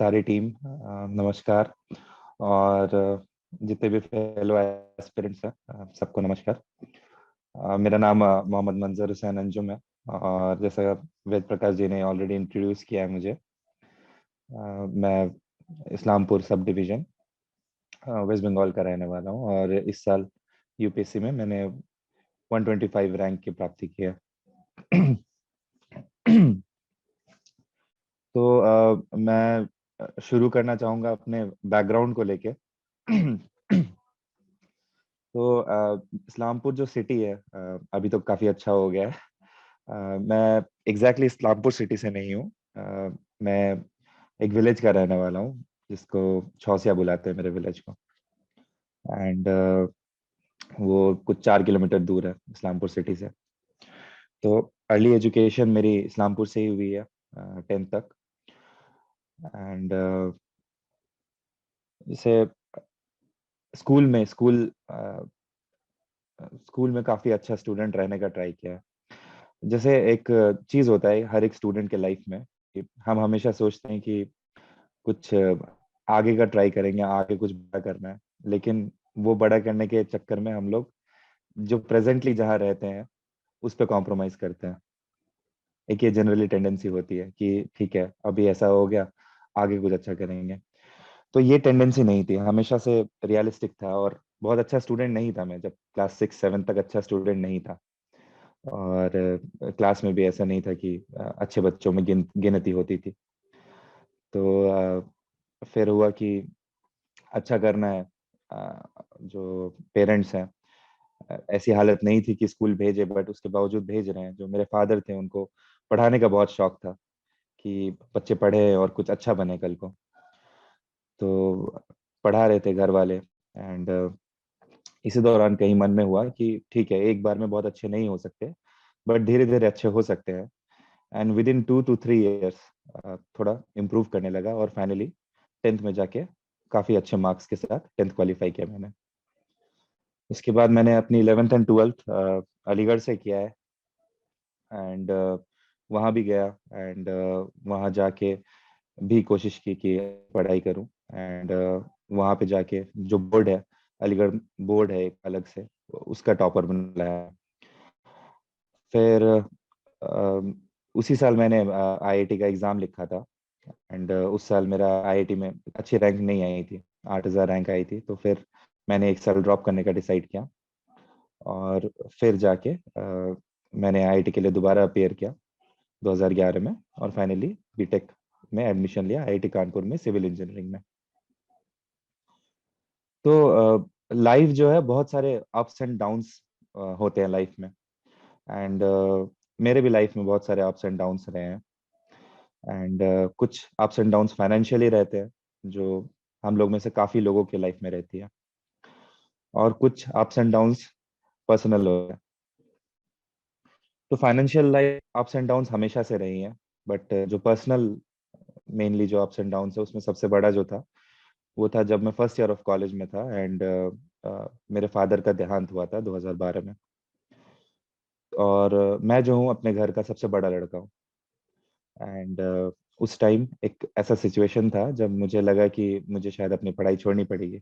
सारी टीम नमस्कार। और जितने भी फेलो एस्पिरेंट्स हैं सबको नमस्कार। मेरा नाम मोहम्मद मंजर हुसैन अंजुम है। और जैसा वेद प्रकाश जी ने ऑलरेडी इंट्रोड्यूस किया है मुझे, मैं Islampur sub division waste Bengal का रहने वाला हूँ। और इस साल यूपीएससी में मैंने 125 रैंक की प्राप्ति की है। तो मैं शुरू करना चाहूँगा अपने बैकग्राउंड को लेके। तो इस्लामपुर जो सिटी है अभी तो काफ़ी अच्छा हो गया है। मैं इस्लामपुर सिटी से नहीं हूँ। मैं एक विलेज का रहने वाला हूँ जिसको छौसिया बुलाते हैं मेरे विलेज को। एंड वो कुछ 4 किलोमीटर दूर है इस्लामपुर सिटी से। तो अर्ली एजुकेशन मेरी इस्लामपुर से ही हुई है, 10th तक। एंड जैसे स्कूल में स्कूल स्कूल में काफ़ी अच्छा स्टूडेंट रहने का ट्राई किया है। जैसे एक चीज होता है हर एक स्टूडेंट के लाइफ में कि हम हमेशा सोचते हैं कि कुछ आगे का ट्राई करेंगे, आगे कुछ बड़ा करना है। लेकिन वो बड़ा करने के चक्कर में हम लोग जो प्रेजेंटली जहाँ रहते हैं उस पर कॉम्प्रोमाइज करते हैं। एक ये जनरली टेंडेंसी होती है कि ठीक है अभी ऐसा हो गया, आगे कुछ अच्छा करेंगे। तो ये टेंडेंसी नहीं थी, हमेशा से रियलिस्टिक था। और बहुत अच्छा स्टूडेंट नहीं था मैं, जब क्लास 6 7 तक अच्छा स्टूडेंट नहीं था। और क्लास में भी ऐसा नहीं था कि अच्छे बच्चों में गिनती होती थी। तो फिर हुआ कि अच्छा करना है। जो पेरेंट्स हैं, ऐसी हालत नहीं थी कि स्कूल भेजे, बट उसके बावजूद भेज रहे हैं। जो मेरे फादर थे उनको पढ़ाने का बहुत शौक था कि बच्चे पढ़े और कुछ अच्छा बने कल को। तो पढ़ा रहे थे घर वाले। एंड इसी दौरान कहीं मन में हुआ कि ठीक है एक बार में बहुत अच्छे नहीं हो सकते, बट धीरे धीरे अच्छे हो सकते हैं। And with in 2 to 3 years थोड़ा इम्प्रूव करने लगा। और फाइनली 10th में जाके काफ़ी अच्छे मार्क्स के साथ 10th क्वालिफाई किया मैंने। उसके बाद मैंने अपनी 11th and 12th अलीगढ़ से किया है। एंड वहाँ भी गया। एंड वहाँ जाके भी कोशिश की कि पढ़ाई करूँ। एंड वहाँ पे जाके जो बोर्ड है, अलीगढ़ बोर्ड है एक अलग से, उसका टॉपर बन लाया। फिर उसी साल मैंने आईआईटी का एग्ज़ाम लिखा था। एंड उस साल मेरा आईआईटी में अच्छी रैंक नहीं आई थी, 8,000 रैंक आई थी। तो फिर मैंने एक साल ड्रॉप करने का डिसाइड किया। और फिर जाके मैंने आईआईटी के लिए दोबारा अपेयर किया 2011 में। और फाइनली बीटेक में एडमिशन लिया आईआईटी कानपुर में सिविल इंजीनियरिंग में। तो लाइफ जो है बहुत सारे अप्स एंड डाउन्स होते हैं लाइफ में। एंड मेरे भी लाइफ में बहुत सारे अप्स एंड डाउन्स रहे हैं। एंड कुछ अप्स एंड डाउन्स फाइनेंशियली रहते हैं, जो हम लोग में से काफी लोगों के लाइफ में रहती है। और कुछ अप्स एंड डाउन्स पर्सनल होते हैं। तो financial life ups and downs हमेशा से रही हैं। बट जो पर्सनल मेनली जो अप्स एंड डाउन्स है, उसमें सबसे बड़ा जो था वो था जब मैं फर्स्ट ईयर ऑफ कॉलेज में था। एंड मेरे फादर का देहांत हुआ था 2012 में। और मैं जो हूँ अपने घर का सबसे बड़ा लड़का हूँ। एंड उस टाइम एक ऐसा सिचुएशन था जब मुझे लगा कि मुझे शायद अपनी पढ़ाई छोड़नी पड़ेगी।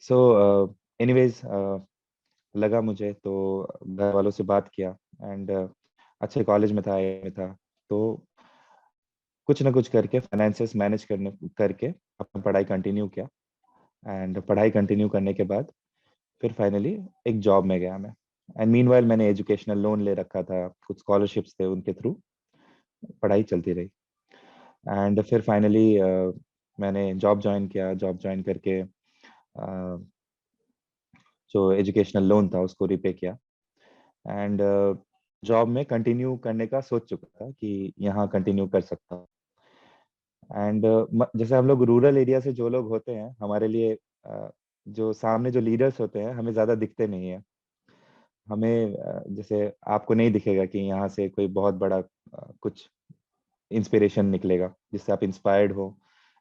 सो एनीवेज लगा मुझे, तो घर वालों से बात किया। एंड अच्छे कॉलेज में था, आई में था। तो कुछ ना कुछ करके फाइनेंसेस मैनेज करने करके अपना पढ़ाई कंटिन्यू किया। एंड पढ़ाई कंटिन्यू करने के बाद फिर फाइनली एक जॉब में गया मैं। एंड मीनवाइल मैंने एजुकेशनल लोन ले रखा था, कुछ स्कॉलरशिप्स थे, उनके थ्रू पढ़ाई चलती रही। एंड फिर फाइनली मैंने जॉब ज्वाइन किया। जॉब ज्वाइन करके जो एजुकेशनल लोन था उसको रिपे किया। एंड जॉब में कंटिन्यू करने का सोच चुका था कि यहाँ कंटिन्यू कर सकता हूँ। एंड जैसे हम लोग रूरल एरिया से जो लोग होते हैं, हमारे लिए जो सामने जो लीडर्स होते हैं हमें ज़्यादा दिखते नहीं है। हमें जैसे आपको नहीं दिखेगा कि यहाँ से कोई बहुत बड़ा कुछ इंस्पिरेशन निकलेगा जिससे आप इंस्पायर्ड हो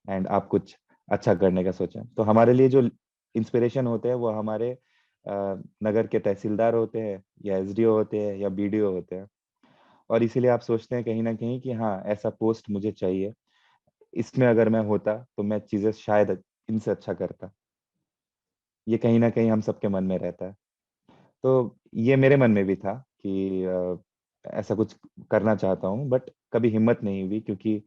एंड आप कुछ अच्छा करने का सोचें। तो हमारे लिए जो इंस्पिरेशन होते हैं वो हमारे नगर के तहसीलदार होते हैं, या एसडीओ होते हैं, या बीडीओ होते हैं। और इसीलिए आप सोचते हैं कहीं ना कहीं कि हाँ ऐसा पोस्ट मुझे चाहिए। इसमें अगर मैं होता तो मैं चीजें शायद इनसे अच्छा करता। ये कहीं ना कहीं हम सबके मन में रहता है। तो ये मेरे मन में भी था कि ऐसा कुछ करना चाहता हूँ, बट कभी हिम्मत नहीं हुई, क्योंकि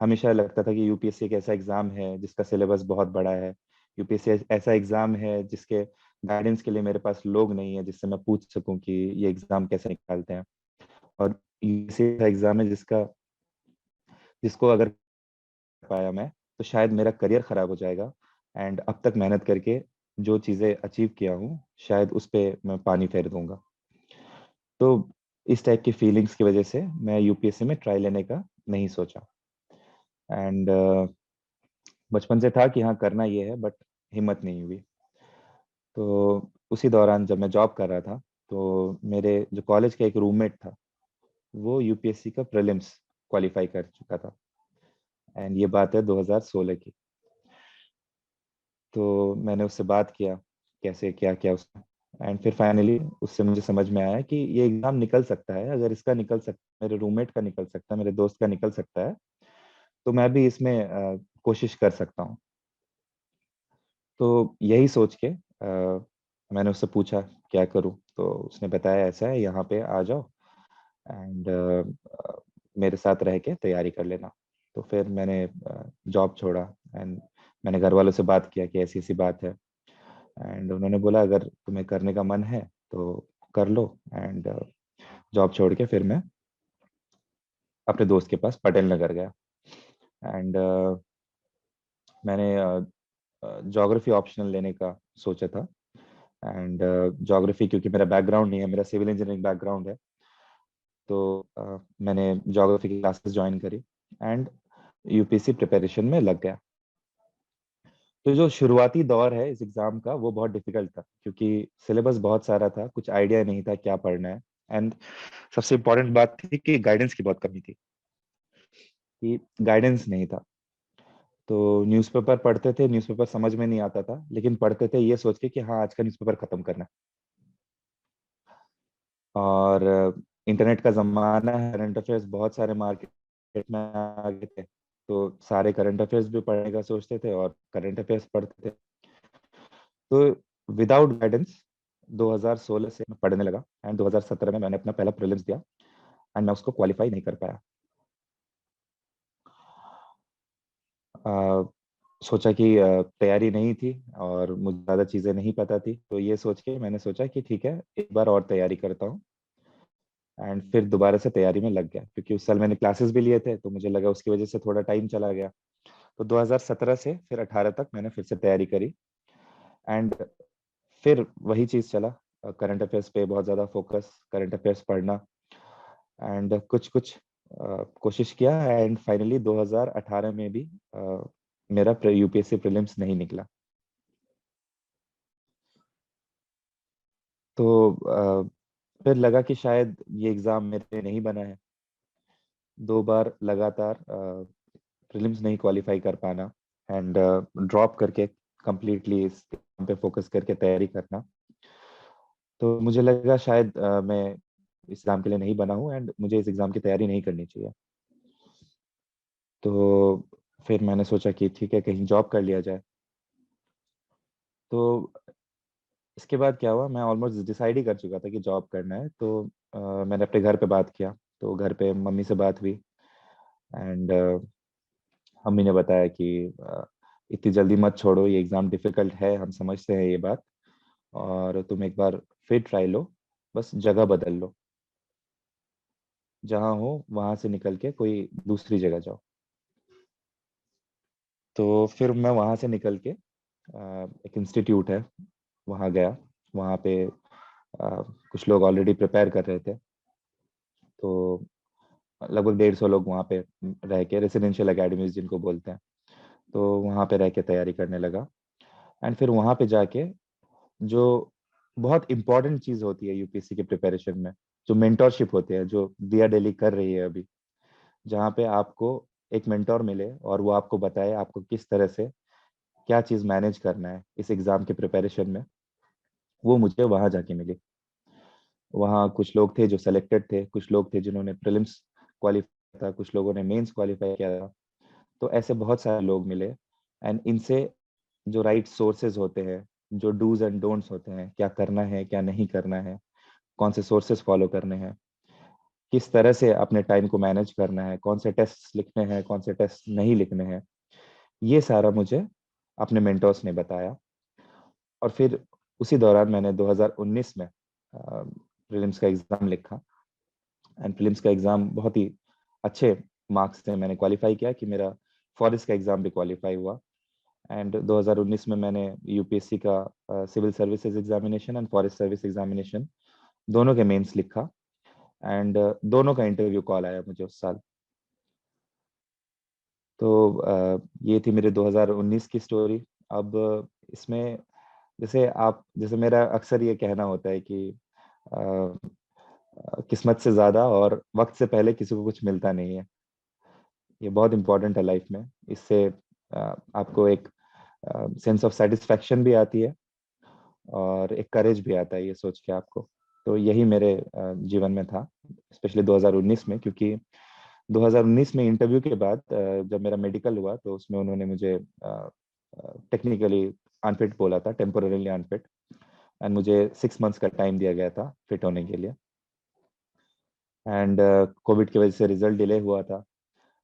हमेशा लगता था कि यूपीएससी एक ऐसा एग्जाम है जिसका सिलेबस बहुत बड़ा है। यूपीएससी ऐसा एग्जाम है जिसके गाइडेंस के लिए मेरे पास लोग नहीं है जिससे मैं पूछ सकूं कि ये एग्जाम कैसे निकालते हैं। और यूपीएससी ऐसा एग्जाम है जिसको अगर पाया मैं, तो शायद मेरा करियर खराब हो जाएगा। एंड अब तक मेहनत करके जो चीजें अचीव किया हूँ, शायद उस पे मैं पानी फेर दूंगा। तो इस टाइप की फीलिंग्स की वजह से मैं यूपीएससी में ट्राई लेने का नहीं सोचा। एंड बचपन से था कि हाँ करना ये है, बट हिम्मत नहीं हुई। तो उसी दौरान जब मैं जॉब कर रहा था, तो मेरे जो कॉलेज का एक रूममेट था, वो यूपीएससी का प्रीलिम्स क्वालिफाई कर चुका था। एंड ये बात है 2016 की। तो मैंने उससे बात किया, कैसे क्या किया उसने। एंड फिर फाइनली उससे मुझे समझ में आया कि ये एग्जाम निकल सकता है। अगर इसका निकल सकता, मेरे रूममेट का निकल सकता है, मेरे दोस्त का निकल सकता है, तो मैं भी इसमें कोशिश कर सकता हूँ। तो यही सोच के मैंने उससे पूछा क्या करूँ, तो उसने बताया ऐसा है, यहाँ पे आ जाओ एंड मेरे साथ रह के तैयारी कर लेना। तो फिर मैंने जॉब छोड़ा एंड मैंने घर वालों से बात किया कि ऐसी ऐसी बात है। एंड उन्होंने बोला अगर तुम्हें करने का मन है तो कर लो। एंड जॉब छोड़ के फिर मैं अपने दोस्त के पास पटेल नगर गया। एंड मैंने ज्योग्राफी ऑप्शनल लेने का सोचा था। एंड ज्योग्राफी क्योंकि मेरा बैकग्राउंड नहीं है, मेरा सिविल इंजीनियरिंग बैकग्राउंड है, तो मैंने ज्योग्राफी की क्लासेस ज्वाइन करी एंड यूपीएससी प्रिपरेशन में लग गया। तो जो शुरुआती दौर है इस एग्जाम का, वो बहुत डिफिकल्ट था, क्योंकि सिलेबस बहुत सारा था, कुछ आइडिया नहीं था क्या पढ़ना है। एंड सबसे इम्पोर्टेंट बात थी कि गाइडेंस की बहुत कमी थी, कि गाइडेंस नहीं था। तो न्यूज़पेपर पढ़ते थे, न्यूज़पेपर समझ में नहीं आता था, लेकिन पढ़ते थे ये सोच के कि हाँ आज का न्यूज़पेपर खत्म करना है। और इंटरनेट का जमाना है, करंट अफेयर्स बहुत सारे मार्केट में आ गए थे, तो सारे करंट अफेयर्स भी पढ़ने का सोचते थे और करंट अफेयर्स पढ़ते थे। तो विदाउट गाइडेंस 2016 से मैं पढ़ने लगा एंड 2017 में मैंने अपना पहला प्रीलिम्स दिया एंड मैं उसको क्वालिफाई नहीं कर पाया। सोचा कि तैयारी नहीं थी और मुझे ज़्यादा चीज़ें नहीं पता थी, तो ये सोच के मैंने सोचा कि ठीक है एक बार और तैयारी करता हूँ। एंड फिर दोबारा से तैयारी में लग गया, क्योंकि उस साल मैंने क्लासेस भी लिए थे, तो मुझे लगा उसकी वजह से थोड़ा टाइम चला गया। तो 2017 से फिर 18 तक मैंने फिर से तैयारी करी। एंड फिर वही चीज़ चला, करंट अफेयर्स पे बहुत ज़्यादा फोकस, करंट अफेयर्स पढ़ना एंड कुछ कुछ कोशिश किया। एंड फाइनली 2018 में भी मेरा यूपीएससी प्रीलिम्स नहीं निकला। तो फिर लगा कि शायद ये एग्ज़ाम मेरे लिए नहीं बना है। 2 बार लगातार प्रीलिम्स नहीं क्वालिफाई कर पाना एंड ड्रॉप करके कंप्लीटली इस एग्जाम पे फोकस करके तैयारी करना। तो मुझे लगा शायद मैं इस एग्जाम के लिए नहीं बना हूँ एंड मुझे इस एग्जाम की तैयारी नहीं करनी चाहिए। तो फिर मैंने सोचा कि ठीक है कहीं जॉब कर लिया जाए। तो इसके बाद क्या हुआ, मैं ऑलमोस्ट डिसाइड ही कर चुका था कि जॉब करना है। तो मैंने अपने घर पे बात किया, तो घर पे मम्मी से बात हुई एंड मम्मी ने बताया कि इतनी जल्दी मत छोड़ो, ये एग्ज़ाम डिफिकल्ट है, हम समझते हैं ये बात, और तुम एक बार फिर ट्राई लो, बस जगह बदल लो, जहाँ हो वहां से निकल के कोई दूसरी जगह जाओ। तो फिर मैं वहां से निकल के एक इंस्टीट्यूट है वहां गया। वहां पे कुछ लोग ऑलरेडी प्रिपेयर कर रहे थे, तो लगभग 150 लोग वहाँ पे रह के, रेसिडेंशियल एकेडमीज जिनको बोलते हैं, तो वहाँ पे रह के तैयारी करने लगा। एंड फिर वहाँ पे जाके जो बहुत इंपॉर्टेंट चीज होती है यूपीएससी के प्रिपरेशन में, जो मेंटोरशिप होते हैं, जो दिया डेली कर रही है अभी, जहाँ पे आपको एक मेंटोर मिले और वो आपको बताए आपको किस तरह से क्या चीज मैनेज करना है इस एग्जाम के प्रिपरेशन में, वो मुझे वहां जाके मिली। वहाँ कुछ लोग थे जो सेलेक्टेड थे, कुछ लोग थे जिन्होंने प्रीलिम्स क्वालिफाई था, कुछ लोगों ने मेंस क्वालिफाई किया था। तो ऐसे बहुत सारे लोग मिले, एंड इनसे जो राइट सोर्सेज होते हैं, जो डूज एंड डोंट्स होते हैं, क्या करना है क्या नहीं करना है, कौन से सोर्सेज फॉलो करने हैं, किस तरह से अपने टाइम को मैनेज करना है, कौन से टेस्ट लिखने हैं कौन से टेस्ट नहीं लिखने हैं, ये सारा मुझे अपने मेंटोर्स ने बताया। और फिर उसी दौरान मैंने 2019 में प्रीलिम्स का एग्ज़ाम लिखा, एंड प्रीलिम्स का एग्ज़ाम बहुत ही अच्छे मार्क्स से मैंने क्वालिफाई किया कि मेरा फॉरेस्ट का एग्ज़ाम भी क्वालिफाई हुआ। एंड 2019 में मैंने यूपीएससी का civil services examination and forest service examination दोनों के मेंस लिखा, एंड दोनों का इंटरव्यू कॉल आया मुझे उस साल। तो ये थी मेरे 2019 की स्टोरी। अब इसमें जैसे मेरा अक्सर ये कहना होता है कि किस्मत से ज्यादा और वक्त से पहले किसी को कुछ मिलता नहीं है। ये बहुत इंपॉर्टेंट है लाइफ में। इससे आपको एक सेंस ऑफ सेटिस्फैक्शन भी आती है और एक करेज भी आता है ये सोच के आपको। तो यही मेरे जीवन में था, स्पेशली 2019 में, क्योंकि 2019 में इंटरव्यू के बाद जब मेरा मेडिकल हुआ तो उसमें उन्होंने मुझे टेक्निकली अनफिट बोला था, टेम्पोररीली अनफिट, एंड मुझे 6 मंथ्स का टाइम दिया गया था फिट होने के लिए। एंड कोविड की वजह से रिजल्ट डिले हुआ था,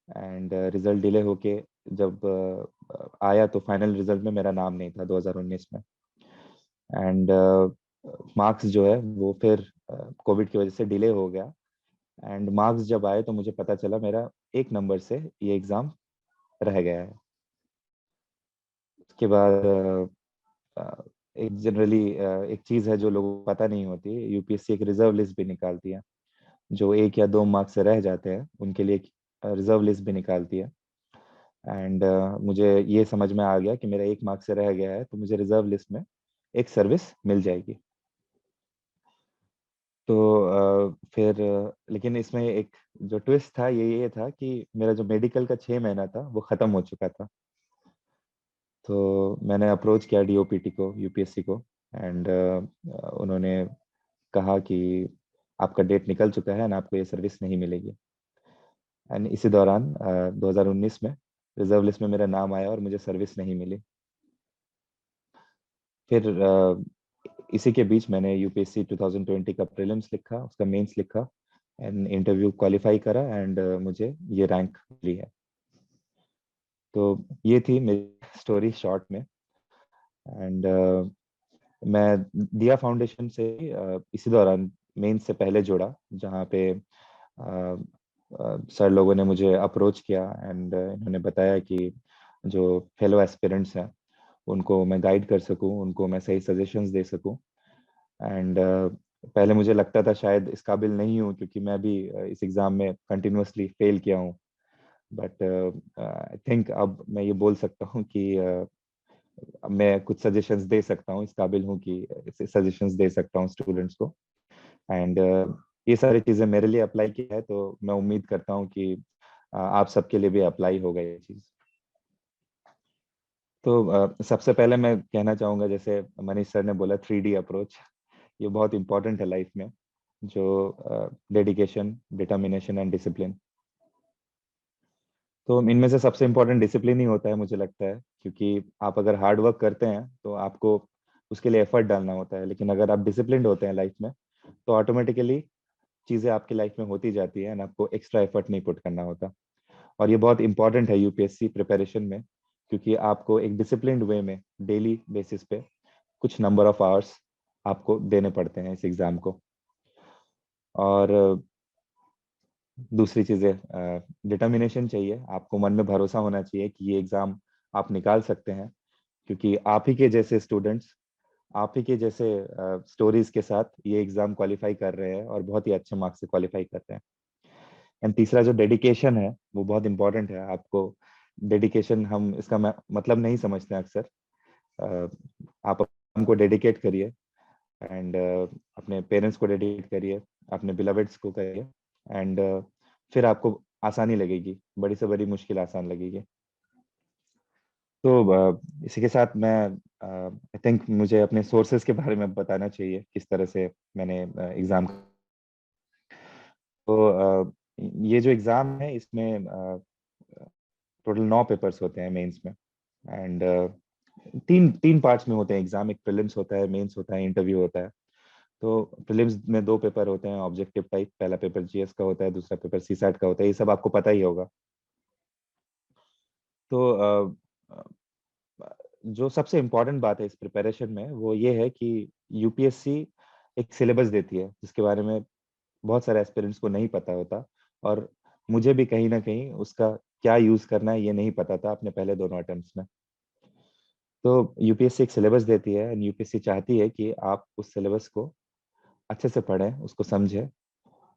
एंड रिजल्ट डिले होके जब आया तो फाइनल रिजल्ट में मेरा नाम नहीं था 2019 में। एंड मार्क्स जो है वो फिर कोविड की वजह से डिले हो गया, एंड मार्क्स जब आए तो मुझे पता चला मेरा एक नंबर से ये एग्ज़ाम रह गया है। उसके बाद एक जनरली एक चीज़ है जो लोगों को पता नहीं होती, यूपीएससी एक रिजर्व लिस्ट भी निकालती है। जो 1 या 2 मार्क्स से रह जाते हैं उनके लिए एक रिजर्व लिस्ट भी निकालती है। एंड मुझे ये समझ में आ गया कि मेरा 1 मार्क्स से रह गया है तो मुझे रिजर्व लिस्ट में एक सर्विस मिल जाएगी। तो फिर लेकिन इसमें एक जो ट्विस्ट था ये था कि मेरा जो मेडिकल का 6 महीना था वो ख़त्म हो चुका था। तो मैंने अप्रोच किया डीओपीटी को, यूपीएससी को, एंड उन्होंने कहा कि आपका डेट निकल चुका है ना, आपको ये सर्विस नहीं मिलेगी। एंड इसी दौरान 2019 में रिजर्व लिस्ट में मेरा नाम आया और मुझे सर्विस नहीं मिली। फिर इसी के बीच मैंने यूपीएससी 2020 का प्रीलिम्स लिखा, उसका मेंस लिखा, एंड इंटरव्यू क्वालिफाई करा, एंड मुझे ये रैंक मिली है। तो ये थी मेरी स्टोरी शॉर्ट में। एंड मैं दिया फाउंडेशन से इसी दौरान मेंस से पहले जुड़ा, जहाँ पे सर लोगों ने मुझे अप्रोच किया, एंड इन्होंने बताया कि जो फेलो एस्पिरेंट्स हैं उनको मैं गाइड कर सकूं, उनको मैं सही सजेशंस दे सकूं। एंड पहले मुझे लगता था शायद इस काबिल नहीं हूँ, क्योंकि मैं भी इस एग्ज़ाम में कंटिन्यूअसली फेल किया हूँ। बट आई थिंक अब मैं ये बोल सकता हूँ कि मैं कुछ सजेशंस दे सकता हूँ, इस काबिल हूँ कि सजेशंस दे सकता हूँ स्टूडेंट्स को। एंड ये सारी चीज़ें मेरे लिए अप्लाई की है, तो मैं उम्मीद करता हूँ कि आप सबके लिए भी अप्लाई होगा ये चीज़। तो सबसे पहले मैं कहना चाहूँगा, जैसे मनीष सर ने बोला, 3D अप्रोच, ये बहुत इंपॉर्टेंट है लाइफ में। जो डेडिकेशन, डिटर्मिनेशन एंड डिसिप्लिन, तो इनमें से सबसे इम्पोर्टेंट डिसिप्लिन ही होता है मुझे लगता है, क्योंकि आप अगर हार्ड वर्क करते हैं तो आपको उसके लिए एफर्ट डालना होता है, लेकिन अगर आप डिसिप्लिन्ड होते हैं लाइफ में तो ऑटोमेटिकली चीज़ें आपकी लाइफ में होती जाती है, एंड आपको एक्स्ट्रा एफर्ट नहीं पुट करना होता। और ये बहुत इंपॉर्टेंट है यूपीएससी प्रिपरेशन में, क्योंकि आपको एक डिसिप्लिन्ड वे में डेली बेसिस पे कुछ नंबर ऑफ आवर्स आपको देने पड़ते हैं इस एग्ज़ाम को। और दूसरी चीज़ें, डिटर्मिनेशन चाहिए, आपको मन में भरोसा होना चाहिए कि ये एग्ज़ाम आप निकाल सकते हैं, क्योंकि आप ही के जैसे स्टूडेंट्स, आप ही के जैसे स्टोरीज के साथ ये एग्ज़ाम क्वालिफाई कर रहे हैं और बहुत ही अच्छे मार्क्स से क्वालिफाई कर रहे हैं। एंड तीसरा जो डेडिकेशन है वो बहुत इंपॉर्टेंट है। आपको डेडिकेशन, हम इसका मतलब नहीं समझते हैं अक्सर। अ, आप हमको डेडिकेट करिए, एंड अपने पेरेंट्स को डेडिकेट करिए, अपने बिलवेड्स को करिए, एंड फिर आपको आसानी लगेगी, बड़ी से बड़ी मुश्किल आसान लगेगी। तो इसी के साथ मैं आई थिंक मुझे अपने सोर्सेज के बारे में बताना चाहिए, किस तरह से मैंने एग्ज़ाम। तो ये जो एग्ज़ाम है इसमें टोटल 9 पेपर्स होते हैं मेंस में। एंड तीन तीन पार्ट्स में होते हैं एग्जाम, एक प्रीलिम्स होता है, मेंस होता है, इंटरव्यू होता है। तो प्रीलिम्स में 2 पेपर होते हैं ऑब्जेक्टिव टाइप, पहला पेपर जीएस का होता है, दूसरा पेपर सीसैट का होता है, ये सब आपको पता ही होगा। तो जो सबसे इम्पोर्टेंट बात है इस प्रिपरेशन में वो ये है कि यूपीएससी एक सिलेबस देती है जिसके बारे में बहुत सारे एस्पिरेंट्स को नहीं पता होता, और मुझे भी कहीं ना कहीं उसका क्या यूज करना है ये नहीं पता था अपने पहले दोनों अटेम्प्ट्स में। तो यूपीएससी एक सिलेबस देती है, एंड यूपीएससी चाहती है कि आप उस सिलेबस को अच्छे से पढ़ें, उसको समझें,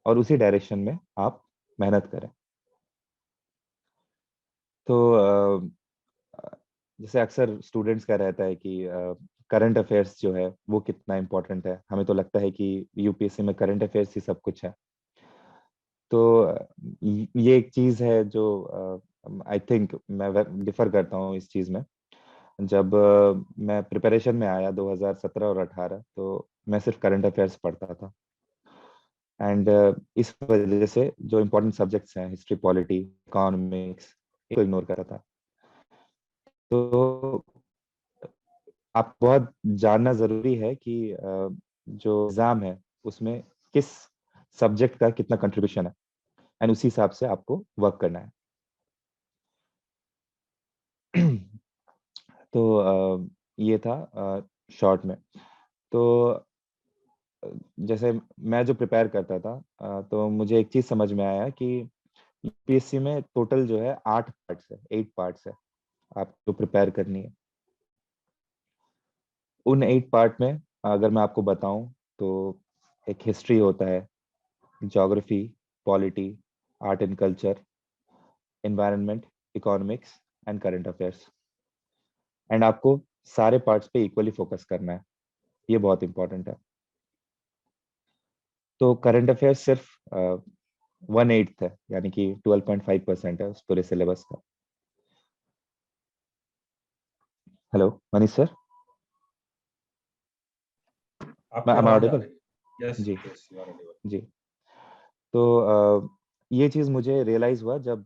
और उसी डायरेक्शन में आप मेहनत करें। तो जैसे अक्सर स्टूडेंट्स का रहता है कि करंट अफेयर्स जो है वो कितना इम्पोर्टेंट है, हमें तो लगता है कि यूपीएससी में करंट अफेयर्स ही सब कुछ है। तो ये एक चीज है जो आई थिंक मैं डिफर करता हूँ इस चीज में। जब मैं प्रिपरेशन में आया 2017 और 18, तो मैं सिर्फ करंट अफेयर्स पढ़ता था। एंड इस वजह से जो इम्पोर्टेंट सब्जेक्ट्स हैं, हिस्ट्री, पॉलिटी, इकोनॉमिक्स, इनको इग्नोर करा था। तो आप बहुत जानना जरूरी है कि जो एग्जाम है उसमें किस सब्जेक्ट का कितना कंट्रीब्यूशन है, एंड उसी हिसाब से आपको वर्क करना है। तो ये था शॉर्ट में। तो जैसे मैं जो प्रिपेयर करता था, तो मुझे एक चीज समझ में आया कि यूपीएससी में टोटल जो है 8 पार्ट्स है, 8 पार्ट्स है आपको प्रिपेयर करनी है। उन 8 पार्ट में अगर मैं आपको बताऊं तो एक हिस्ट्री होता है, geography, polity, art and culture, environment, economics and current affairs. And आपको सारे पार्ट्स पे इक्वली फोकस करना है, ये बहुत इंपॉर्टेंट है। तो करंट अफेयर्स सिर्फ 1/8 है, यानी कि 12.5% है उस पूरे सिलेबस का। हेलो मनीष सर, आपकी मैं आवाज आ ऑडिबल? रही है। यस जी। Yes, you are audible. जी। तो ये चीज़ मुझे रियलाइज़ हुआ जब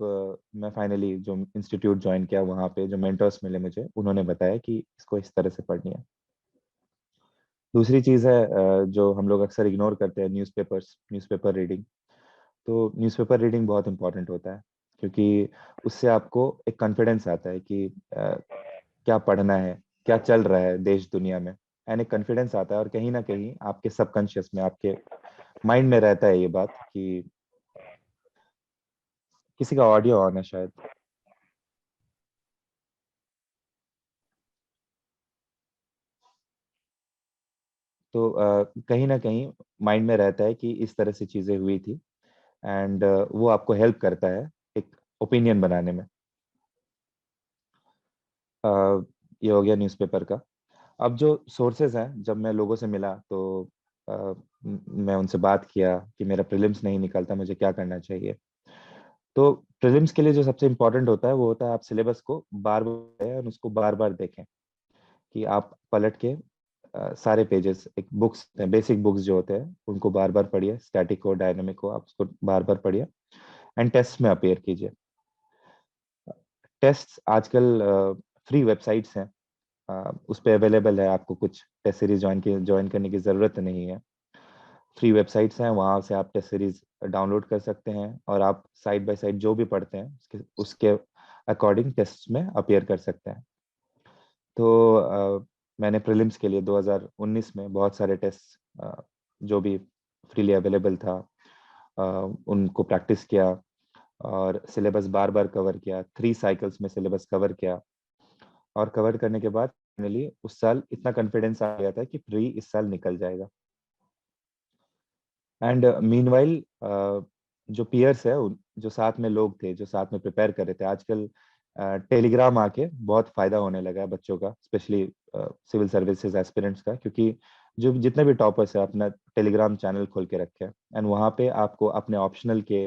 मैं फाइनली जो इंस्टीट्यूट ज्वाइन किया, वहाँ पे जो मेंटर्स मिले मुझे, उन्होंने बताया कि इसको इस तरह से पढ़नी है। दूसरी चीज़ है जो हम लोग अक्सर इग्नोर करते हैं, न्यूज़पेपर रीडिंग। तो न्यूज़पेपर रीडिंग बहुत इंपॉर्टेंट होता है, क्योंकि उससे आपको एक कॉन्फिडेंस आता है कि क्या पढ़ना है, क्या चल रहा है देश दुनिया में, एंड एक कॉन्फिडेंस आता है। और कहीं ना कहीं आपके सबकॉन्शियस में, आपके माइंड में रहता है ये बात कि किसी का ऑडियो ऑन है शायद। तो कहीं ना कहीं माइंड में रहता है कि इस तरह से चीजें हुई थी, एंड वो आपको हेल्प करता है एक ओपिनियन बनाने में। अ, ये हो गया न्यूज़पेपर का। अब जो सोर्सेज हैं, जब मैं लोगों से मिला तो मैं उनसे बात किया कि मेरा प्रीलिम्स नहीं निकलता, मुझे क्या करना चाहिए। तो प्रीलिम्स के लिए जो सबसे इम्पोर्टेंट होता है वो होता है आप सिलेबस को बार बार और उसको बार बार देखें, कि आप पलट के सारे पेजेस, एक बुक्स, बेसिक बुक्स जो होते हैं उनको बार बार पढ़िए, स्टैटिक हो, डायनेमिक हो, आप उसको बार बार पढ़िए, एंड टेस्ट में अपेयर कीजिए। टेस्ट आजकल फ्री वेबसाइट्स हैं, उस पे अवेलेबल है, आपको कुछ टेस्ट सीरीज ज्वाइन करने की ज़रूरत नहीं है। फ्री वेबसाइट्स हैं, वहाँ से आप टेस्ट सीरीज डाउनलोड कर सकते हैं, और आप साइड बाय साइड जो भी पढ़ते हैं उसके अकॉर्डिंग टेस्ट में अपेयर कर सकते हैं। तो मैंने प्रीलिम्स के लिए 2019 में बहुत सारे टेस्ट जो भी फ्रीली अवेलेबल था उनको प्रैक्टिस किया, और सिलेबस बार बार कवर किया, 3 साइकिल्स में सिलेबस कवर किया। और कवर करने के बाद फाइनली उस साल इतना कॉन्फिडेंस आ गया था कि प्री इस साल निकल जाएगा। एंड मीनवाइल जो पियर्स है, जो साथ में लोग थे, जो साथ में प्रिपेयर कर रहे थे, आजकल टेलीग्राम आके बहुत फायदा होने लगा है बच्चों का, स्पेशली सिविल सर्विसेज एस्पिरेंट्स का, क्योंकि जो जितने भी टॉपर्स है अपना टेलीग्राम चैनल खोल के रखे हैं, एंड वहाँ पे आपको अपने ऑप्शनल के,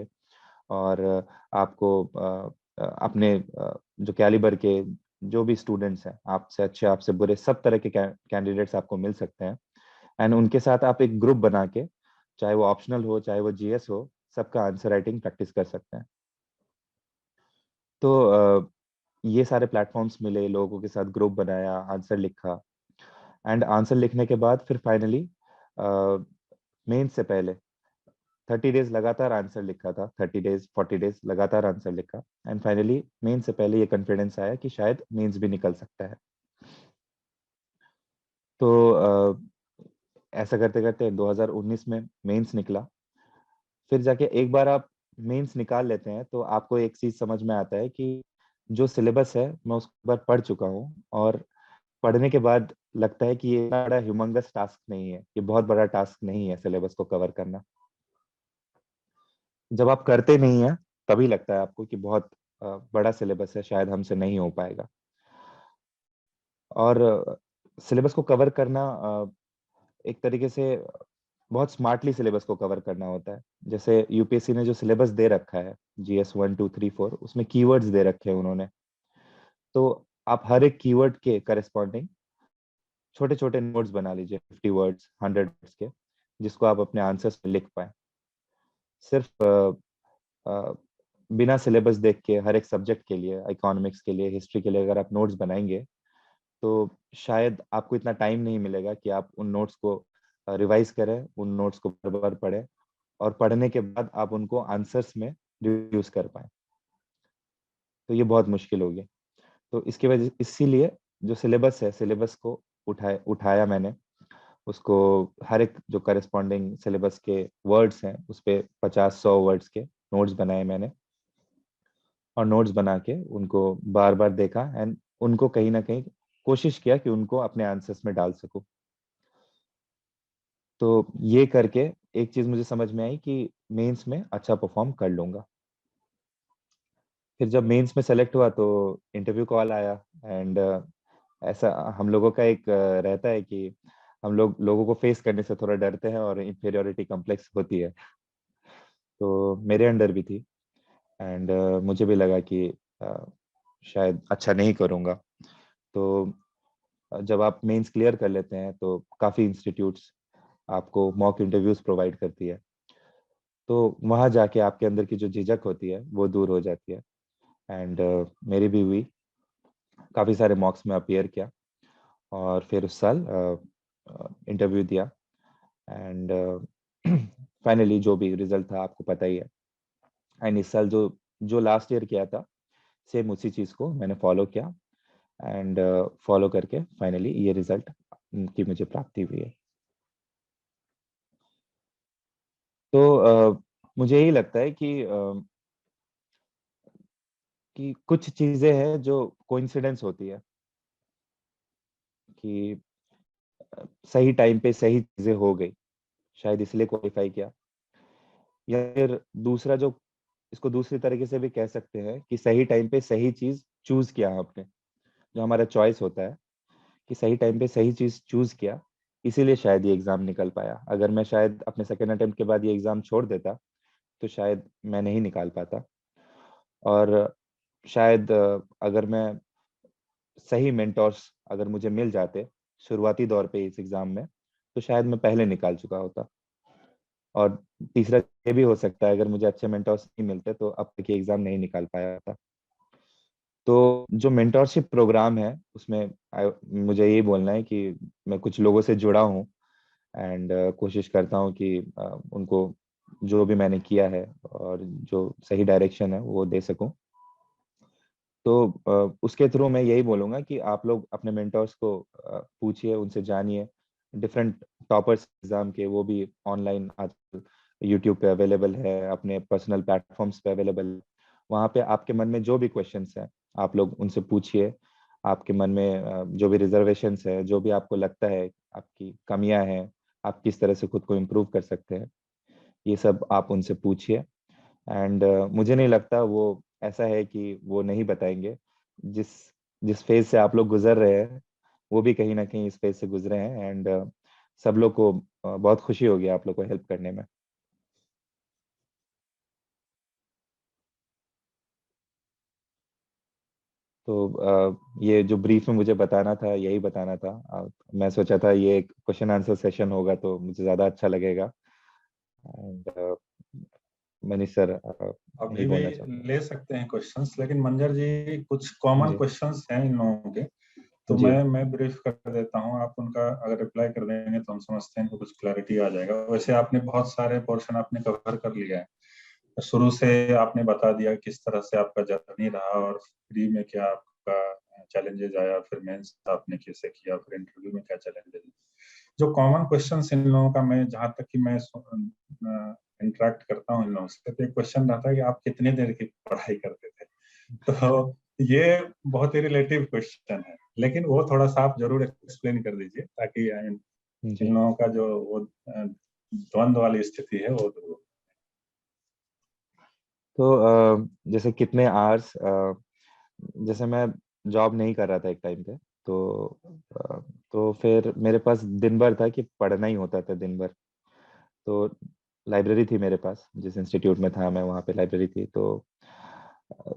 और आपको अपने जो कैलिबर के जो भी स्टूडेंट्स हैं, आपसे अच्छे आपसे बुरे सब तरह के कैंडिडेट्स आपको मिल सकते हैं। एंड उनके साथ आप एक ग्रुप बना के, चाहे वो ऑप्शनल हो चाहे वो जीएस हो, सबका आंसर राइटिंग प्रैक्टिस कर सकते हैं। तो ये सारे प्लेटफॉर्म्स मिले, लोगों के साथ ग्रुप बनाया, आंसर लिखा, एंड आंसर लिखने के बाद फिर फाइनली मेंस से पहले 30 डेज लगातार आंसर लिखा था, 30 डेज 40 डेज लगातार आंसर लिखा, एंड फाइनली मेंस से पहले ये कॉन्फिडेंस आया कि शायद मेंस भी निकल सकता है। तो ऐसा करते करते 2019 में मेंस निकला। फिर जाके एक बार आप मेंस निकाल लेते हैं तो आपको एक चीज समझ में आता है कि जो सिलेबस है मैं उसको एक बार पढ़ चुका हूँ, और पढ़ने के बाद लगता है कि ये इतना बड़ा ह्यूमंगस टास्क नहीं है, ये बहुत बड़ा टास्क नहीं है सिलेबस को कवर करना। जब आप करते नहीं है तभी लगता है आपको कि बहुत बड़ा सिलेबस है, शायद हमसे नहीं हो पाएगा। और सिलेबस को कवर करना एक तरीके से बहुत स्मार्टली सिलेबस को कवर करना होता है। जैसे यूपीएससी ने जो सिलेबस दे रखा है, जीएस 1 2 3 4, उसमें कीवर्ड्स दे रखे हैं उन्होंने। तो आप हर एक कीवर्ड के करस्पॉन्डिंग छोटे छोटे नोट्स बना लीजिए, 50 वर्ड्स 100 वर्ड्स के, जिसको आप अपने आंसर्स में लिख पाए। सिर्फ अ, बिना सिलेबस देख के हर एक सब्जेक्ट के लिए, इकोनॉमिक्स के लिए, हिस्ट्री के लिए अगर आप नोट्स बनाएंगे तो शायद आपको इतना टाइम नहीं मिलेगा कि आप उन नोट्स को रिवाइज करें, उन नोट्स को बार बार पढ़ें, और पढ़ने के बाद आप उनको आंसर्स में रिड्यूस कर पाए। तो ये बहुत मुश्किल होगी। तो इसकी वजह इसीलिए जो सिलेबस है, सिलेबस को उठाया मैंने, उसको हर एक जो करस्पॉन्डिंग सिलेबस के वर्ड्स हैं उस पे 50 100 वर्ड्स के नोट्स बनाए मैंने, और नोट्स बना के उनको बार बार देखा, एंड उनको कहीं ना कहीं कोशिश किया कि उनको अपने आंसर्स में डाल सकूं। तो ये करके एक चीज मुझे समझ में आई कि मेंस में अच्छा परफॉर्म कर लूंगा। फिर जब मेंस में सेलेक्ट हुआ तो इंटरव्यू कॉल आया, एंड ऐसा हम लोगों का एक रहता है कि हम लोग लोगों को फेस करने से थोड़ा डरते हैं, और इंफीरियोरिटी कॉम्प्लेक्स होती है। तो मेरे अंडर भी थी, एंड मुझे भी लगा कि अ, शायद अच्छा नहीं करूंगा। तो जब आप मेंस क्लियर कर लेते हैं तो काफ़ी इंस्टीट्यूट्स आपको मॉक इंटरव्यूज प्रोवाइड करती है। तो वहाँ जाके आपके अंदर की जो झिझक होती है वो दूर हो जाती है, एंड मेरी भी हुई। काफ़ी सारे मॉक्स में अपीयर किया, और फिर उस साल इंटरव्यू दिया, एंड फाइनली जो भी रिजल्ट था आपको पता ही है। एंड इस साल जो जो लास्ट ईयर किया था, सेम उसी चीज़ को मैंने फॉलो किया, एंड फॉलो करके फाइनली ये रिजल्ट की मुझे प्राप्ति हुई है। तो मुझे यही लगता है कि कुछ चीजें हैं जो कोइंसिडेंस होती है, कि सही टाइम पे सही चीजें हो गई, शायद इसलिए क्वालिफाई किया। या फिर दूसरा जो, इसको दूसरी तरीके से भी कह सकते हैं कि सही टाइम पे सही चीज चूज किया आपने। जो हमारा चॉइस होता है कि सही टाइम पे सही चीज चूज किया, इसीलिए शायद ये एग्जाम निकल पाया। अगर मैं शायद अपने सेकेंड अटेम्प्ट के बाद ये एग्जाम छोड़ देता तो शायद मैं नहीं निकाल पाता। और शायद अगर मैं सही मेंटोर्स अगर मुझे मिल जाते शुरुआती दौर पे इस एग्जाम में, तो शायद मैं पहले निकाल चुका होता। और तीसरा ये भी हो सकता है, अगर मुझे अच्छे मेंटोर्स नहीं मिलते तो अब तक ये एग्जाम नहीं निकाल पाया था। तो जो मेंटोरशिप प्रोग्राम है उसमें मुझे यही बोलना है कि मैं कुछ लोगों से जुड़ा हूँ, एंड कोशिश करता हूँ कि उनको जो भी मैंने किया है और जो सही डायरेक्शन है वो दे सकूं। तो उसके थ्रू मैं यही बोलूंगा कि आप लोग अपने मेंटर्स को पूछिए, उनसे जानिए। डिफरेंट टॉपर्स एग्जाम के वो भी ऑनलाइन आजकल यूट्यूब पे अवेलेबल है, अपने पर्सनल प्लेटफॉर्म्स पे अवेलेबल है। वहाँ पे आपके मन में जो भी क्वेश्चंस हैं आप लोग उनसे पूछिए। आपके मन में जो भी रिजर्वेशंस है, जो भी आपको लगता है आपकी कमियां हैं, आप किस तरह से खुद को इम्प्रूव कर सकते हैं, ये सब आप उनसे पूछिए। एंड मुझे नहीं लगता वो ऐसा है कि वो नहीं बताएंगे। जिस जिस फेज से आप लोग गुजर रहे हैं वो भी कहीं ना कहीं इस फेज से गुजरे हैं, एंड सब लोग को बहुत खुशी होगी आप लोग को हेल्प करने में। तो ये जो ब्रीफ में मुझे बताना था यही बताना था। मैं सोचा था ये एक क्वेश्चन आंसर सेशन होगा तो मुझे ज़्यादा अच्छा लगेगा। एंड मनीष सर यही अभी भी बोलना चाहूंगा। ले सकते हैं क्वेश्चंस, लेकिन मंजर जी कुछ कॉमन जी क्वेश्चंस हैं इन लोगों के, तो जी मैं ब्रीफ कर देता हूँ। आप उनका अगर रिप्लाई कर देंगे तो हम समझते हैं कि कुछ क्लैरिटी आ जाएगा। वैसे आपने बहुत सारे पोर्शन आपने कवर कर लिया है। शुरू से आपने बता दिया किस तरह से आपका जर्नी रहा, और प्री में क्या आपका चैलेंजेस आया, फिर मेंस आपने कैसे किया, फिर इंटरव्यू में क्या चैलेंजेस। जो कॉमन क्वेश्चंस इन लोगों का, मैं जहाँ तक कि मैं इंटरेक्ट करता हूँ इन लोगों से, तो एक क्वेश्चन रहता है कि आप कितने देर की पढ़ाई करते थे। तो ये बहुत ही रिलेटिव क्वेश्चन है, लेकिन वो थोड़ा सा आप जरूर एक्सप्लेन कर दीजिए, ताकि इन जी। लोगों का जो वो द्वंद्व वाली स्थिति है वो दूर हो। तो जैसे कितने आवर्स, जैसे मैं जॉब नहीं कर रहा था एक टाइम पे, तो अ, तो फिर मेरे पास दिन भर था कि पढ़ना ही होता था दिन भर। तो लाइब्रेरी थी मेरे पास, जिस इंस्टीट्यूट में था मैं वहाँ पे लाइब्रेरी थी। तो अ,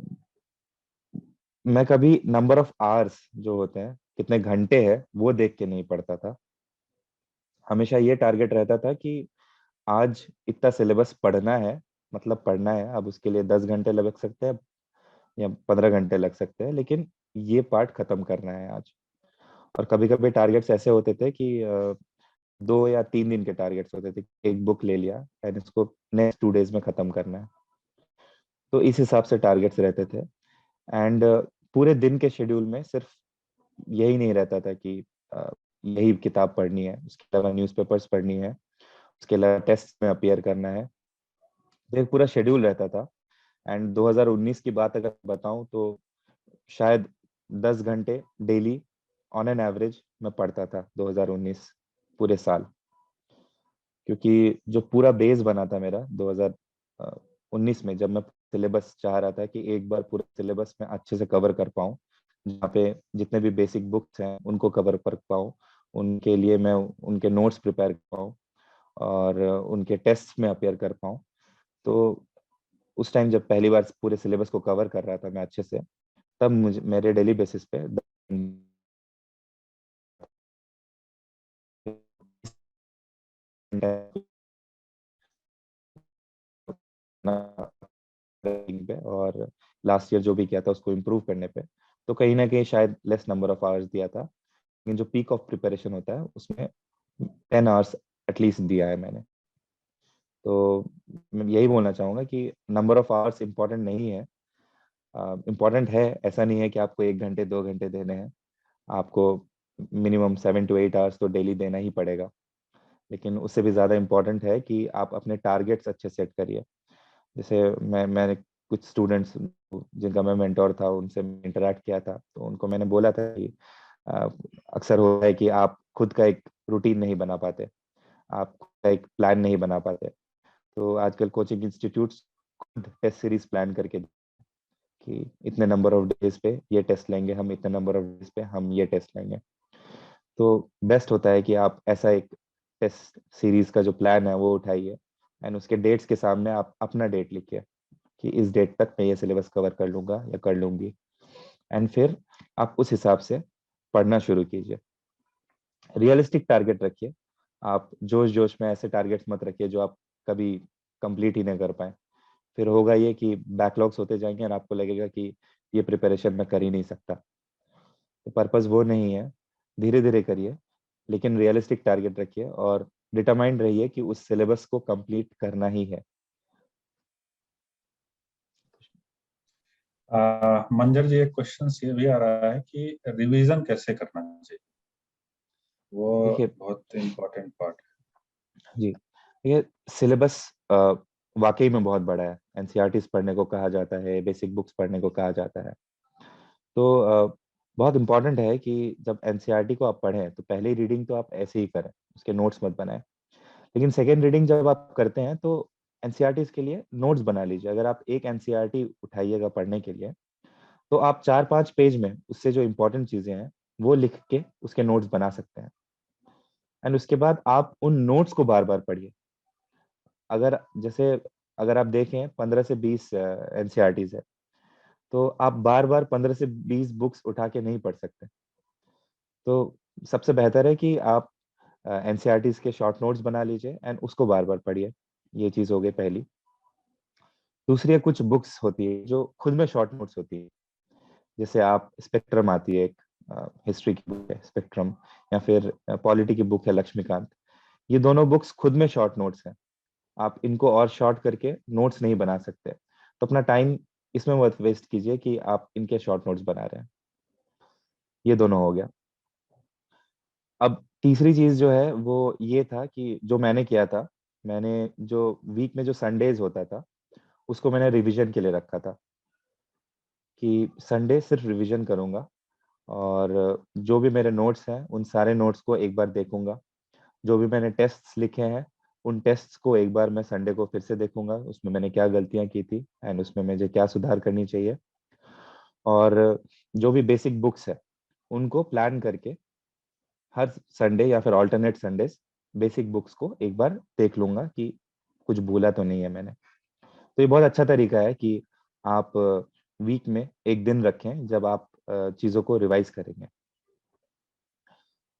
मैं कभी नंबर ऑफ आवर्स जो होते हैं, कितने घंटे हैं, वो देख के नहीं पढ़ता था। हमेशा ये टारगेट रहता था कि आज इतना सिलेबस पढ़ना है, मतलब पढ़ना है। अब उसके लिए 10 घंटे लग सकते हैं या 15 घंटे लग सकते हैं, लेकिन ये पार्ट खत्म करना है आज। और कभी कभी टारगेट्स ऐसे होते थे कि 2 या 3 दिन के टारगेट्स होते थे। एक बुक ले लिया एंड इसको नेक्स्ट 2 डेज में खत्म करना है। तो इस हिसाब से टारगेट्स रहते थे। एंड पूरे दिन के शेड्यूल में सिर्फ यही नहीं रहता था कि यही किताब पढ़नी है, उसके अलावा न्यूज़पेपर्स पढ़नी है, उसके अलावा टेस्ट में अपीयर करना है। तो एक पूरा शेड्यूल रहता था। एंड 2019 की बात अगर बताऊं तो शायद 10 घंटे डेली ऑन एन एवरेज मैं पढ़ता था 2019 पूरे साल। क्योंकि जो पूरा बेस बना था मेरा 2019 में, जब मैं सिलेबस चाह रहा था कि एक बार पूरा सिलेबस में अच्छे से कवर कर पाऊँ, जहाँ पे जितने भी बेसिक बुक्स हैं उनको कवर कर पाऊँ, उनके लिए मैं उनके नोट्स प्रिपेयर कर पाऊँ और उनके टेस्ट में अपेयर कर पाऊँ। तो उस टाइम जब पहली बार पूरे सिलेबस को कवर कर रहा था मैं अच्छे से, तब मुझे मेरे डेली बेसिस पे पे, और लास्ट ईयर जो भी किया था उसको इम्प्रूव करने पे, तो कहीं ना कहीं शायद लेस नंबर ऑफ आवर्स दिया था। लेकिन जो पीक ऑफ प्रिपरेशन होता है उसमें 10 आवर्स एटलीस्ट दिया है मैंने। तो मैं यही बोलना चाहूंगा कि नंबर ऑफ आवर्स इम्पोर्टेंट नहीं है। इम्पोर्टेंट है, ऐसा नहीं है कि आपको 1 घंटे 2 घंटे देने हैं। आपको मिनिमम 7 to 8 आवर्स तो डेली देना ही पड़ेगा। लेकिन उससे भी ज़्यादा इम्पोर्टेंट है कि आप अपने टारगेट्स अच्छे सेट करिए। जैसे मैंने कुछ स्टूडेंट्स जिनका मैं मेंटोर था, उनसे इंटरेक्ट किया था, तो उनको मैंने बोला था कि अ, अक्सर होता है कि आप खुद का एक रूटीन नहीं बना पाते, आप खुद का एक प्लान नहीं बना पाते। तो आजकल कोचिंग इंस्टीट्यूट्स खुद टेस्ट सीरीज प्लान करके कि इतने नंबर ऑफ डेज पे ये टेस्ट लेंगे हम, इतने नंबर ऑफ डेज पे हम ये टेस्ट लेंगे। तो बेस्ट होता है कि आप ऐसा एक टेस्ट सीरीज का जो प्लान है वो उठाइए एंड उसके डेट्स के सामने आप अपना डेट लिखिए कि इस डेट तक मैं ये सिलेबस कवर कर लूंगा या कर लूंगी। एंड फिर आप उस हिसाब से पढ़ना शुरू कीजिए। रियलिस्टिक टारगेट रखिए। आप जोश जोश में ऐसे टारगेट्स मत रखिए जो आप कभी कंप्लीट ही नहीं कर पाए। फिर होगा ये कि बैकलॉग्स होते जाएंगे और आपको लगेगा कि ये प्रिपरेशन मैं कर ही नहीं सकता। तो पर्पस वो नहीं है। धीरे धीरे करिए, लेकिन रियलिस्टिक टारगेट रखिए और डिटरमाइंड रहिए कि उस सिलेबस को कंप्लीट करना ही है। मंजर जी, एक क्वेश्चन ये भी आ रहा है कि रिवीजन कैसे करना चाहिए। वो देखिए बहुत इम्पोर्टेंट पार्ट जी, ये सिलेबस वाकई में बहुत बड़ा है। एनसीईआरटीज पढ़ने को कहा जाता है, बेसिक बुक्स पढ़ने को कहा जाता है। तो बहुत इंपॉर्टेंट है कि जब एनसीईआरटी को आप पढ़ें तो पहली रीडिंग तो आप ऐसे ही करें, उसके नोट्स मत बनाएं। लेकिन सेकेंड रीडिंग जब आप करते हैं तो एनसीईआरटी के लिए नोट्स बना लीजिए। अगर आप एक एनसीईआरटी उठाइएगा पढ़ने के लिए, तो आप 4-5 पेज में उससे जो इम्पोर्टेंट चीजें हैं वो लिख के उसके नोट्स बना सकते हैं। एंड उसके बाद आप उन नोट्स को बार बार पढ़िए। अगर जैसे अगर आप देखें 15 से 20 एनसीईआरटीज है, तो आप बार बार 15 से 20 बुक्स उठा के नहीं पढ़ सकते। तो सबसे बेहतर है कि आप एनसीईआरटीज के शॉर्ट नोट्स बना लीजिए एंड उसको बार बार पढ़िए। ये चीज हो गई पहली। दूसरी है कुछ बुक्स होती है जो खुद में शॉर्ट नोट्स होती है। जैसे आप स्पेक्ट्रम आती है, एक हिस्ट्री की बुक है स्पेक्ट्रम, या फिर पॉलिटी की बुक है लक्ष्मीकांत। ये दोनों बुक्स खुद में शॉर्ट नोट्स हैं। आप इनको और शॉर्ट करके नोट्स नहीं बना सकते, तो अपना टाइम इसमें मत वेस्ट कीजिए कि आप इनके शॉर्ट नोट्स बना रहे हैं। ये दोनों हो गया। अब तीसरी चीज जो है वो ये था कि जो मैंने किया था, मैंने जो वीक में जो संडेज होता था उसको मैंने रिवीजन के लिए रखा था, कि संडे सिर्फ रिवीजन करूंगा, और जो भी मेरे नोट्स हैं उन सारे नोट्स को एक बार देखूंगा। जो भी मैंने टेस्ट्स लिखे हैं उन टेस्ट्स को एक बार मैं संडे को फिर से देखूंगा, उसमें मैंने क्या गलतियां की थी एंड उसमें मुझे क्या सुधार करनी चाहिए। और जो भी बेसिक बुक्स है उनको प्लान करके हर संडे या फिर ऑल्टरनेट संडेज बेसिक बुक्स को एक बार देख लूंगा कि कुछ भूला तो नहीं है मैंने। तो ये बहुत अच्छा तरीका है कि आप वीक में एक दिन रखें जब आप चीज़ों को रिवाइज करेंगे।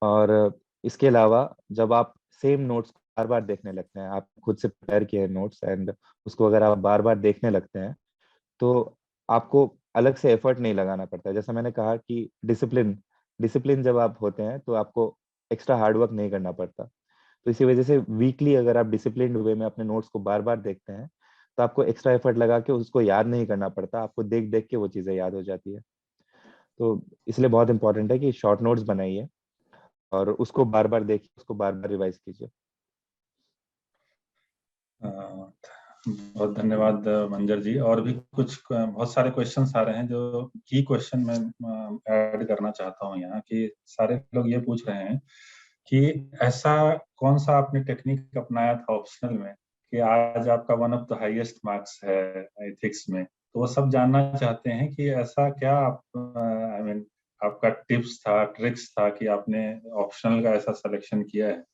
और इसके अलावा जब आप सेम नोट्स को बार बार देखने लगते हैं, आप खुद से प्रिपेयर किए हैं नोट्स एंड उसको अगर आप बार बार देखने लगते हैं, तो आपको अलग से एफर्ट नहीं लगाना पड़ता है। जैसा मैंने कहा कि डिसिप्लिन डिसिप्लिन जब आप होते हैं तो आपको एक्स्ट्रा हार्ड वर्क नहीं करना पड़ता। तो इसी वजह से वीकली अगर आप डिसिप्लिन वे में अपने नोट्स को बार बार देखते हैं तो आपको एक्स्ट्रा एफर्ट लगा के उसको याद नहीं करना पड़ता, आपको देख देख के वो चीज़ें याद हो जाती है। तो इसलिए बहुत इंपॉर्टेंट है कि शॉर्ट नोट्स बनाइए और उसको बार बार देखिए, उसको बार बार रिवाइज कीजिए। बहुत धन्यवाद मंजर जी। और भी कुछ बहुत सारे क्वेश्चंस आ रहे हैं जो की क्वेश्चन मैं ऐड करना चाहता हूँ यहाँ, कि सारे लोग ये पूछ रहे हैं कि ऐसा कौन सा आपने टेक्निक अपनाया था ऑप्शनल में कि आज आपका one of the highest marks है एथिक्स में। तो वो सब जानना चाहते हैं कि ऐसा क्या आप आई मीन आपका टिप्स था, ट्रिक्स था कि आपने ऑप्शनल का ऐसा सिलेक्शन किया है।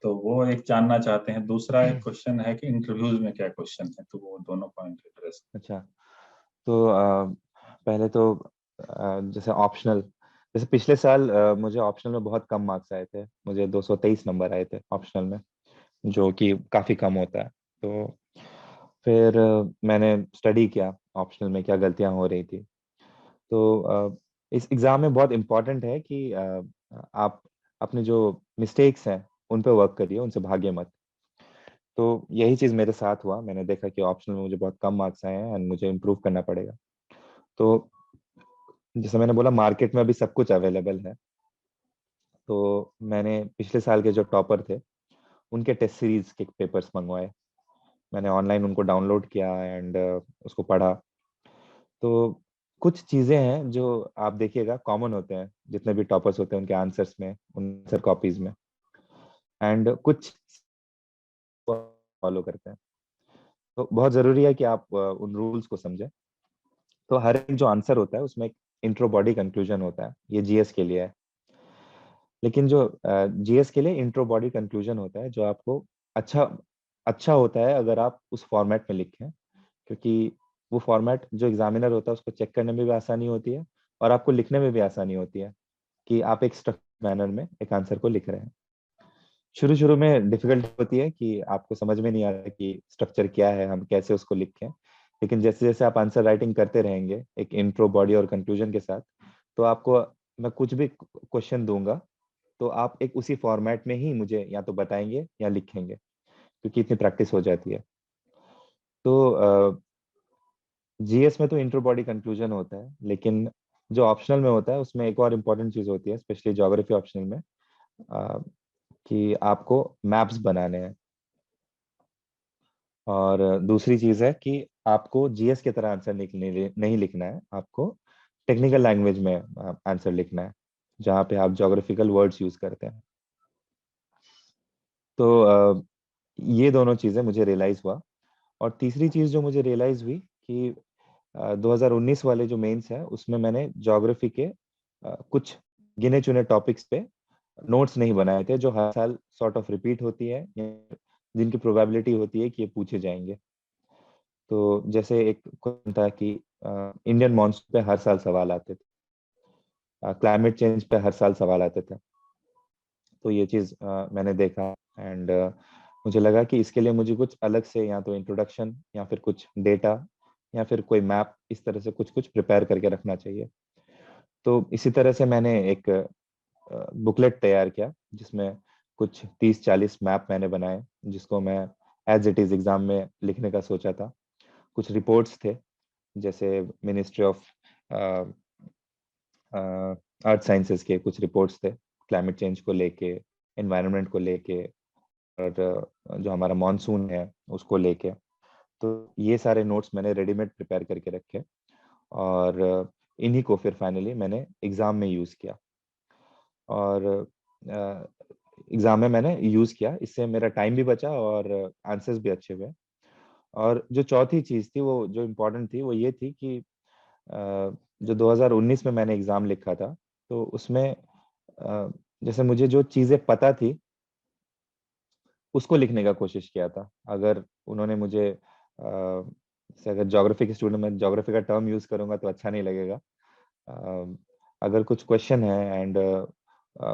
तो वो एक जानना चाहते हैं। दूसरा एक क्वेश्चन है कि इंटरव्यूज में क्या क्वेश्चन है, तो वो दोनों पॉइंट एड्रेस। अच्छा, तो पहले तो जैसे ऑप्शनल, जैसे पिछले साल मुझे ऑप्शनल में बहुत कम मार्क्स आए थे, मुझे 223 नंबर आए थे ऑप्शनल में, जो कि काफ़ी कम होता है। तो फिर मैंने स्टडी किया ऑप्शनल में क्या गलतियां हो रही थी। तो इस एग्ज़ाम में बहुत इम्पोर्टेंट है कि आप अपने जो मिस्टेक्स हैं उन पे वर्क करिए, उनसे भागिए मत। तो यही चीज़ मेरे साथ हुआ, मैंने देखा कि ऑप्शनल में मुझे बहुत कम मार्क्स आए हैं एंड मुझे इम्प्रूव करना पड़ेगा। तो जैसे मैंने बोला, मार्केट में अभी सब कुछ अवेलेबल है। तो मैंने पिछले साल के जो टॉपर थे उनके टेस्ट सीरीज के पेपर्स मंगवाए, मैंने ऑनलाइन उनको डाउनलोड किया एंड उसको पढ़ा। तो कुछ चीज़ें हैं जो आप देखिएगा कॉमन होते हैं जितने भी टॉपर्स होते हैं उनके आंसर्स में, उन आंसर कॉपीज में, एंड कुछ फॉलो करते हैं। तो बहुत ज़रूरी है कि आप उन रूल्स को समझें। तो हर एक जो आंसर होता है उसमें एक इंट्रो बॉडी कंक्लूजन होता है, ये जीएस के लिए है। लेकिन जो जीएस के लिए इंट्रो बॉडी कंक्लूजन होता है जो आपको अच्छा अच्छा होता है अगर आप उस फॉर्मेट में लिखें, क्योंकि वो फॉर्मेट जो एग्जामिनर होता है उसको चेक करने में भी आसानी होती है और आपको लिखने में भी आसानी होती है कि आप एक स्ट्रक्चर मैनर में एक आंसर को लिख रहे हैं। शुरू शुरू में डिफिकल्ट होती है कि आपको समझ में नहीं आ रहा है कि स्ट्रक्चर क्या है, हम कैसे उसको लिखें। लेकिन जैसे जैसे आप आंसर राइटिंग करते रहेंगे एक इंट्रो बॉडी और कंक्लूजन के साथ, तो आपको मैं कुछ भी क्वेश्चन दूंगा तो आप एक उसी फॉर्मेट में ही मुझे या तो बताएंगे या लिखेंगे, क्योंकि इतनी प्रैक्टिस हो जाती है। तो जीएस में तो इंट्रो बॉडी कंक्लूजन होता है, लेकिन जो ऑप्शनल में होता है उसमें एक और इम्पोर्टेंट चीज होती है, स्पेशली ज्योग्राफी ऑप्शनल में, अ, कि आपको मैप्स बनाने हैं। और दूसरी चीज है कि आपको जीएस की तरह आंसर नहीं लिखना है, आपको टेक्निकल लैंग्वेज में आंसर लिखना है जहाँ पे आप ज्योग्राफिकल वर्ड्स यूज करते हैं। तो ये दोनों चीजें मुझे रियलाइज हुआ। और तीसरी चीज जो मुझे रियलाइज हुई कि 2019 वाले जो मेंस है उसमें मैंने ज्योग्राफी के कुछ गिने चुने टॉपिक्स पे नोट्स नहीं बनाए थे जो हर साल सॉर्ट ऑफ रिपीट होती है या जिनकी प्रोबेबिलिटी होती है कि ये पूछे जाएंगे। तो जैसे एक क्वेश्चन था कि इंडियन मॉनसून पे हर साल सवाल आते थे, क्लाइमेट चेंज पे हर साल सवाल आते थे। तो ये चीज मैंने देखा एंड मुझे लगा कि इसके लिए मुझे कुछ अलग से, या तो इंट्रोडक्शन या फिर कुछ डेटा या फिर कोई मैप, इस तरह से कुछ कुछ प्रिपेयर करके रखना चाहिए। तो इसी तरह से मैंने एक बुकलेट तैयार किया जिसमें कुछ 30-40 मैप मैंने बनाए, जिसको मैं एज इट इज एग्जाम में लिखने का सोचा था। कुछ रिपोर्ट्स थे, जैसे मिनिस्ट्री ऑफ अर्थ साइंसेज के कुछ रिपोर्ट्स थे, क्लाइमेट चेंज को लेके, एनवायरनमेंट को लेके, और जो हमारा मॉनसून है उसको लेके। तो ये सारे नोट्स मैंने रेडीमेड प्रिपेयर करके रखे, और इन्हीं को फिर फाइनली मैंने एग्जाम में यूज़ किया। और एग्जाम में मैंने यूज़ किया, इससे मेरा टाइम भी बचा और आंसर्स भी अच्छे हुए। और जो चौथी चीज़ थी, वो जो इम्पोर्टेंट थी, वो ये थी कि जो 2019 में मैंने एग्जाम लिखा था, तो उसमें जैसे मुझे जो चीज़ें पता थी उसको लिखने का कोशिश किया था। अगर उन्होंने मुझे जैसे अगर ज्योग्राफी के स्टूडेंट में ज्योग्राफी का टर्म यूज करूंगा तो अच्छा नहीं लगेगा। अ, अगर कुछ क्वेश्चन है एंड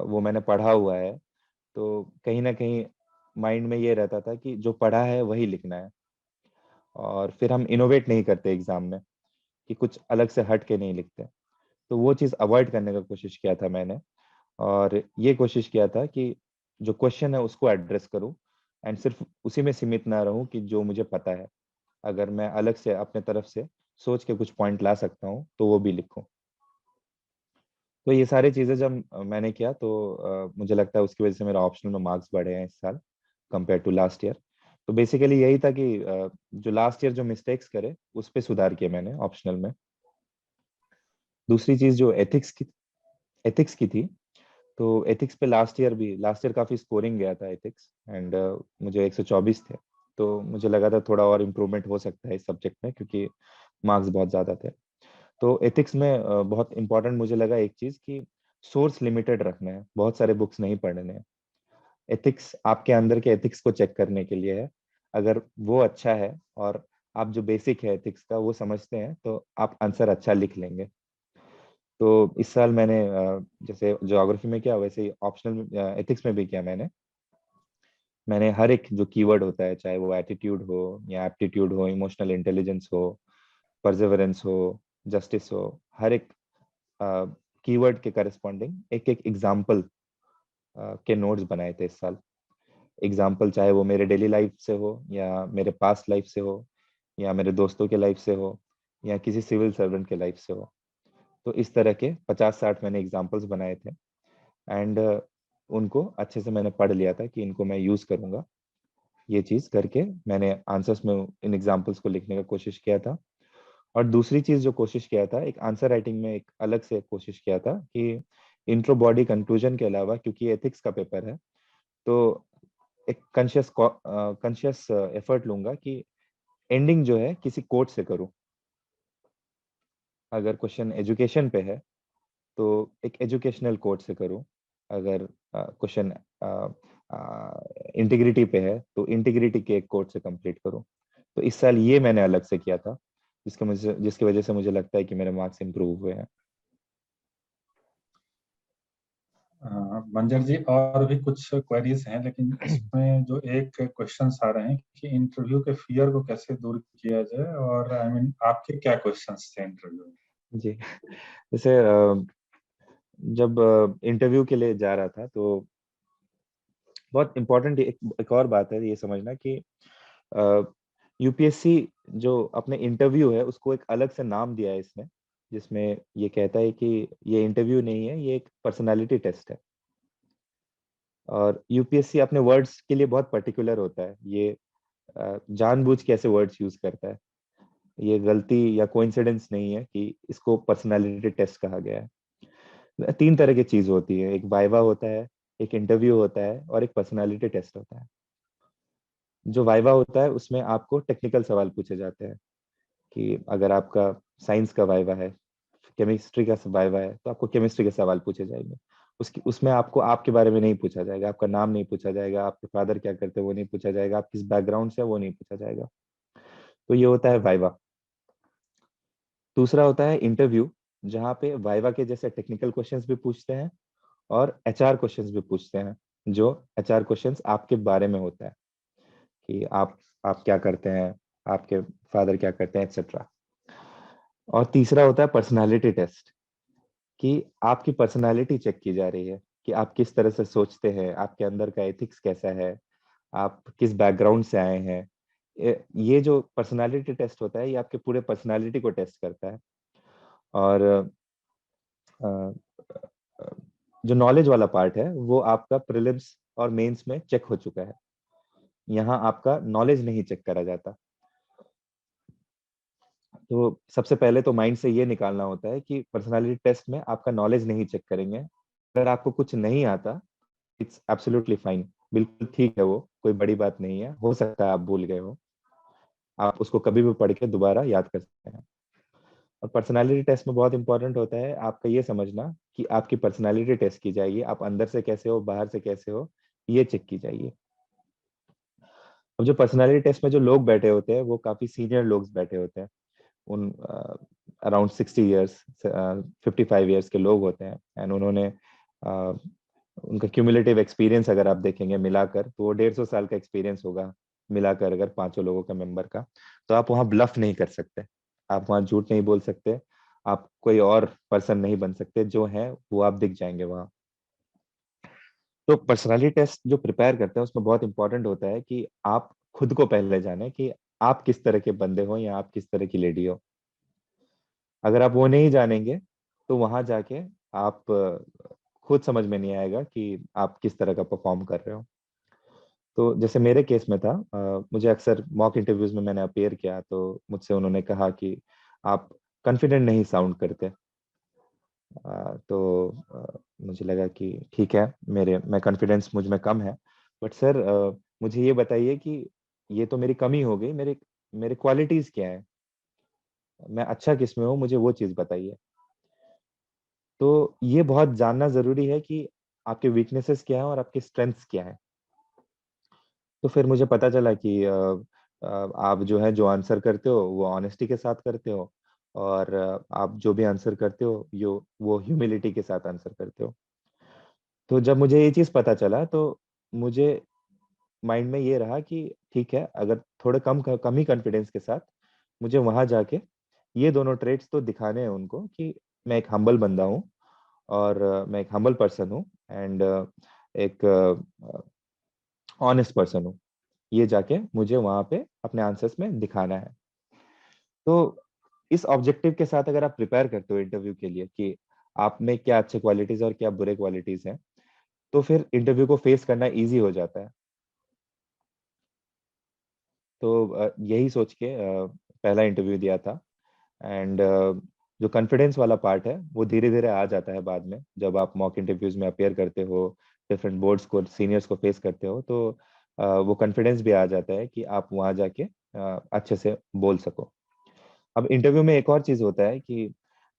वो मैंने पढ़ा हुआ है, तो कहीं ना कहीं माइंड में ये रहता था कि जो पढ़ा है वही लिखना है, और फिर हम इनोवेट नहीं करते एग्जाम में, कि कुछ अलग से हट के नहीं लिखते। तो वो चीज़ अवॉइड करने का कोशिश किया था मैंने, और ये कोशिश किया था कि जो क्वेश्चन है उसको एड्रेस करूं, एंड सिर्फ उसी में सीमित ना रहूं कि जो मुझे पता है। अगर मैं अलग से अपने तरफ से सोच के कुछ पॉइंट ला सकता हूं तो वो भी लिखूं। तो ये सारी चीजें जब मैंने किया, तो मुझे लगता है उसकी वजह से मेरा ऑप्शनल में मार्क्स बढ़े हैं इस साल कंपेयर टू लास्ट ईयर। तो बेसिकली यही था कि जो लास्ट ईयर जो मिस्टेक्स करे उस पर सुधार किया मैंने ऑप्शनल में। दूसरी चीज जो एथिक्स की थी, तो एथिक्स पे लास्ट ईयर काफी स्कोरिंग गया था एथिक्स, एंड मुझे 124 थे। तो मुझे लगा था थोड़ा और इम्प्रूवमेंट हो सकता है इस सब्जेक्ट में, क्योंकि मार्क्स बहुत ज्यादा थे। तो एथिक्स में बहुत इंपॉर्टेंट मुझे लगा एक चीज, कि सोर्स लिमिटेड रखना है, बहुत सारे बुक्स नहीं पढ़ने हैं। एथिक्स आपके अंदर के एथिक्स को चेक करने के लिए है। अगर वो अच्छा है और आप जो बेसिक है एथिक्स का वो समझते हैं, तो आप आंसर अच्छा लिख लेंगे। तो इस साल मैंने जैसे ज्योग्राफी में किया, वैसे ही ऑप्शनल एथिक्स में भी किया मैंने हर एक जो कीवर्ड होता है, चाहे वो एटीट्यूड हो या एप्टीट्यूड हो, इमोशनल इंटेलिजेंस हो, परसेवरेंस हो, जस्टिस हो, हर एक कीवर्ड के करस्पॉन्डिंग एक एक एग्जाम्पल के नोट्स बनाए थे इस साल। एग्जाम्पल चाहे वो मेरे डेली लाइफ से हो, या मेरे पास्ट लाइफ से हो, या मेरे दोस्तों के लाइफ से हो, या किसी सिविल सर्वेंट के लाइफ से हो। तो इस तरह के 50-60 मैंने एग्जाम्पल्स बनाए थे, एंड उनको अच्छे से मैंने पढ़ लिया था कि इनको मैं यूज करूंगा। ये चीज करके मैंने आंसर्स में इन एग्जाम्पल्स को लिखने का कोशिश किया था। और दूसरी चीज जो कोशिश किया था, एक आंसर राइटिंग में एक अलग से कोशिश किया था कि इंट्रो बॉडी कंक्लूजन के अलावा, क्योंकि एथिक्स का पेपर है, तो एक कॉन्शियस एफर्ट लूंगा कि एंडिंग जो है किसी कोट से करूं। अगर क्वेश्चन एजुकेशन पे है तो एक एजुकेशनल कोट से करूं। अगर क्वेश्चन इंटीग्रिटी पे है तो इंटीग्रिटी के एक कोट से कंप्लीट करूं। तो इस साल ये मैंने अलग से किया था, जिसकी वजह से मुझे लगता है कि मेरे मार्क्स इंप्रूव हुए हैं। मंजर जी, और भी कुछ क्वेरीज हैं, लेकिन इसमें जो एक क्वेश्चंस आ रहे हैं कि इंटरव्यू के फियर को कैसे दूर किया जाए, और आई मीन आपके क्या क्वेश्चंस थे इंटरव्यू में? जी, जैसे जब इंटरव्यू के लिए जा रहा था, तो बहुत इम्पोर्टेंट एक और बात है ये समझना कि यूपीएससी जो अपने इंटरव्यू है उसको एक अलग से नाम दिया है इसने, जिसमें ये कहता है कि ये इंटरव्यू नहीं है, ये एक पर्सनालिटी टेस्ट है। और यूपीएससी अपने वर्ड्स के लिए बहुत पर्टिकुलर होता है। ये जानबूझ के ऐसे वर्ड्स यूज करता है। ये गलती या कोइंसिडेंस नहीं है कि इसको पर्सनालिटी टेस्ट कहा गया है। 3 तरह की चीज होती है, एक वाइवा होता है, एक इंटरव्यू होता है, और एक पर्सनालिटी टेस्ट होता है। जो वाइवा होता है उसमें आपको टेक्निकल सवाल पूछे जाते हैं, कि अगर आपका साइंस का वाइवा है, केमिस्ट्री का वाइवा है, तो आपको केमिस्ट्री के सवाल पूछे जाएंगे। उसकी उसमें आपको आपके बारे में नहीं पूछा जाएगा, आपका नाम नहीं पूछा जाएगा, आपके फादर क्या करते हैं वो नहीं पूछा जाएगा, आप किस बैकग्राउंड से हैं, वो नहीं पूछा जाएगा। तो ये होता है वाइवा। दूसरा होता है इंटरव्यू, जहाँ पे वाइवा के जैसे टेक्निकल क्वेश्चंस भी पूछते हैं और एचआर क्वेश्चंस भी पूछते हैं, जो एचआर क्वेश्चंस आपके बारे में होता है। कि आप क्या करते हैं, आपके फादर क्या करते हैं, एक्सेट्रा। और तीसरा होता है पर्सनालिटी टेस्ट, कि आपकी पर्सनालिटी चेक की जा रही है कि आप किस तरह से सोचते हैं, आपके अंदर का एथिक्स कैसा है, आप किस बैकग्राउंड से आए हैं। ये जो पर्सनालिटी टेस्ट होता है ये आपके पूरे पर्सनालिटी को टेस्ट करता है। और अ, अ, जो नॉलेज वाला पार्ट है वो आपका प्रीलिम्स और मेंस में चेक हो चुका है। यहाँ आपका नॉलेज नहीं चेक करा जाता। तो सबसे पहले तो माइंड से ये निकालना होता है कि पर्सनालिटी टेस्ट में आपका नॉलेज नहीं चेक करेंगे। अगर आपको कुछ नहीं आता, इट्स एब्सोल्युटली फाइन, बिल्कुल ठीक है, वो कोई बड़ी बात नहीं है। हो सकता है आप भूल गए हो, आप उसको कभी भी पढ़ के दोबारा याद कर सकते हैं। और पर्सनालिटी टेस्ट में बहुत इंपॉर्टेंट होता है आपका ये समझना कि आपकी पर्सनालिटी टेस्ट की जाएगी, आप अंदर से कैसे हो, बाहर से कैसे हो, ये चेक की जाएगी। अब जो पर्सनालिटी टेस्ट में जो लोग बैठे होते हैं वो काफी सीनियर लोग बैठे होते हैं। उन अराउंड 60 ईयर्स, 55 ईयर्स के लोग होते हैं। एंड उन्होंने उनका क्यूमुलेटिव एक्सपीरियंस अगर आप देखेंगे मिलाकर, तो वो 150 साल का एक्सपीरियंस होगा मिलाकर, अगर पांचों लोगों का मेंबर का। तो आप वहाँ ब्लफ नहीं कर सकते, आप वहाँ झूठ नहीं बोल सकते, आप कोई और पर्सन नहीं बन सकते, जो है वो आप दिख जाएंगे वहाँ। तो पर्सनालिटी टेस्ट जो प्रिपेयर करते हैं उसमें बहुत इंपॉर्टेंट होता है कि आप खुद को पहले जाने कि आप किस तरह के बंदे हो या आप किस तरह की लेडी हो। अगर आप वो नहीं जानेंगे तो वहां जाके आप खुद समझ में नहीं आएगा कि आप किस तरह का परफॉर्म कर रहे हो। तो जैसे मेरे केस में था, मुझे अक्सर मॉक इंटरव्यूज में मैंने अपेयर किया तो मुझसे उन्होंने कहा कि आप कॉन्फिडेंट नहीं साउंड करते। तो मुझे लगा कि ठीक है, मेरे मैं कॉन्फिडेंस मुझ में कम है। बट सर, मुझे ये बताइए कि ये तो मेरी कमी हो गई, मेरे मेरे क्वालिटीज क्या है, मैं अच्छा किस में हूँ, मुझे वो चीज बताइए। तो ये बहुत जानना जरूरी है कि आपके वीकनेसेस क्या है और आपके स्ट्रेंथ्स क्या है। तो फिर मुझे पता चला कि आप जो है जो आंसर करते हो वो ऑनेस्टी के साथ करते हो, और आप जो भी आंसर करते हो यो वो ह्यूमिलिटी के साथ आंसर करते हो। तो जब मुझे ये चीज पता चला तो मुझे माइंड में ये रहा कि ठीक है, अगर थोड़े कम ही कॉन्फिडेंस के साथ मुझे वहां जाके ये दोनों ट्रेड्स तो दिखाने हैं उनको कि मैं एक हम्बल बंदा हूँ, और मैं एक हम्बल पर्सन हूँ, एंड एक ऑनेस्ट पर्सन हूँ। ये जाके मुझे वहां पे अपने आंसर्स में दिखाना है। तो इस ऑब्जेक्टिव के साथ अगर आप प्रिपेयर करते हो इंटरव्यू के लिए कि आप में क्या अच्छे क्वालिटीज और क्या बुरे क्वालिटीज हैं, तो फिर इंटरव्यू को फेस करना इजी हो जाता है। तो यही सोच के पहला इंटरव्यू दिया था। एंड जो कॉन्फिडेंस वाला पार्ट है वो धीरे धीरे आ जाता है बाद में, जब आप मॉक इंटरव्यूज में अपेयर करते हो, डिफरेंट बोर्ड्स को, सीनियर्स को फेस करते हो, तो वो कॉन्फिडेंस भी आ जाता है कि आप वहाँ जाके अच्छे से बोल सको। अब इंटरव्यू में एक और चीज होता है कि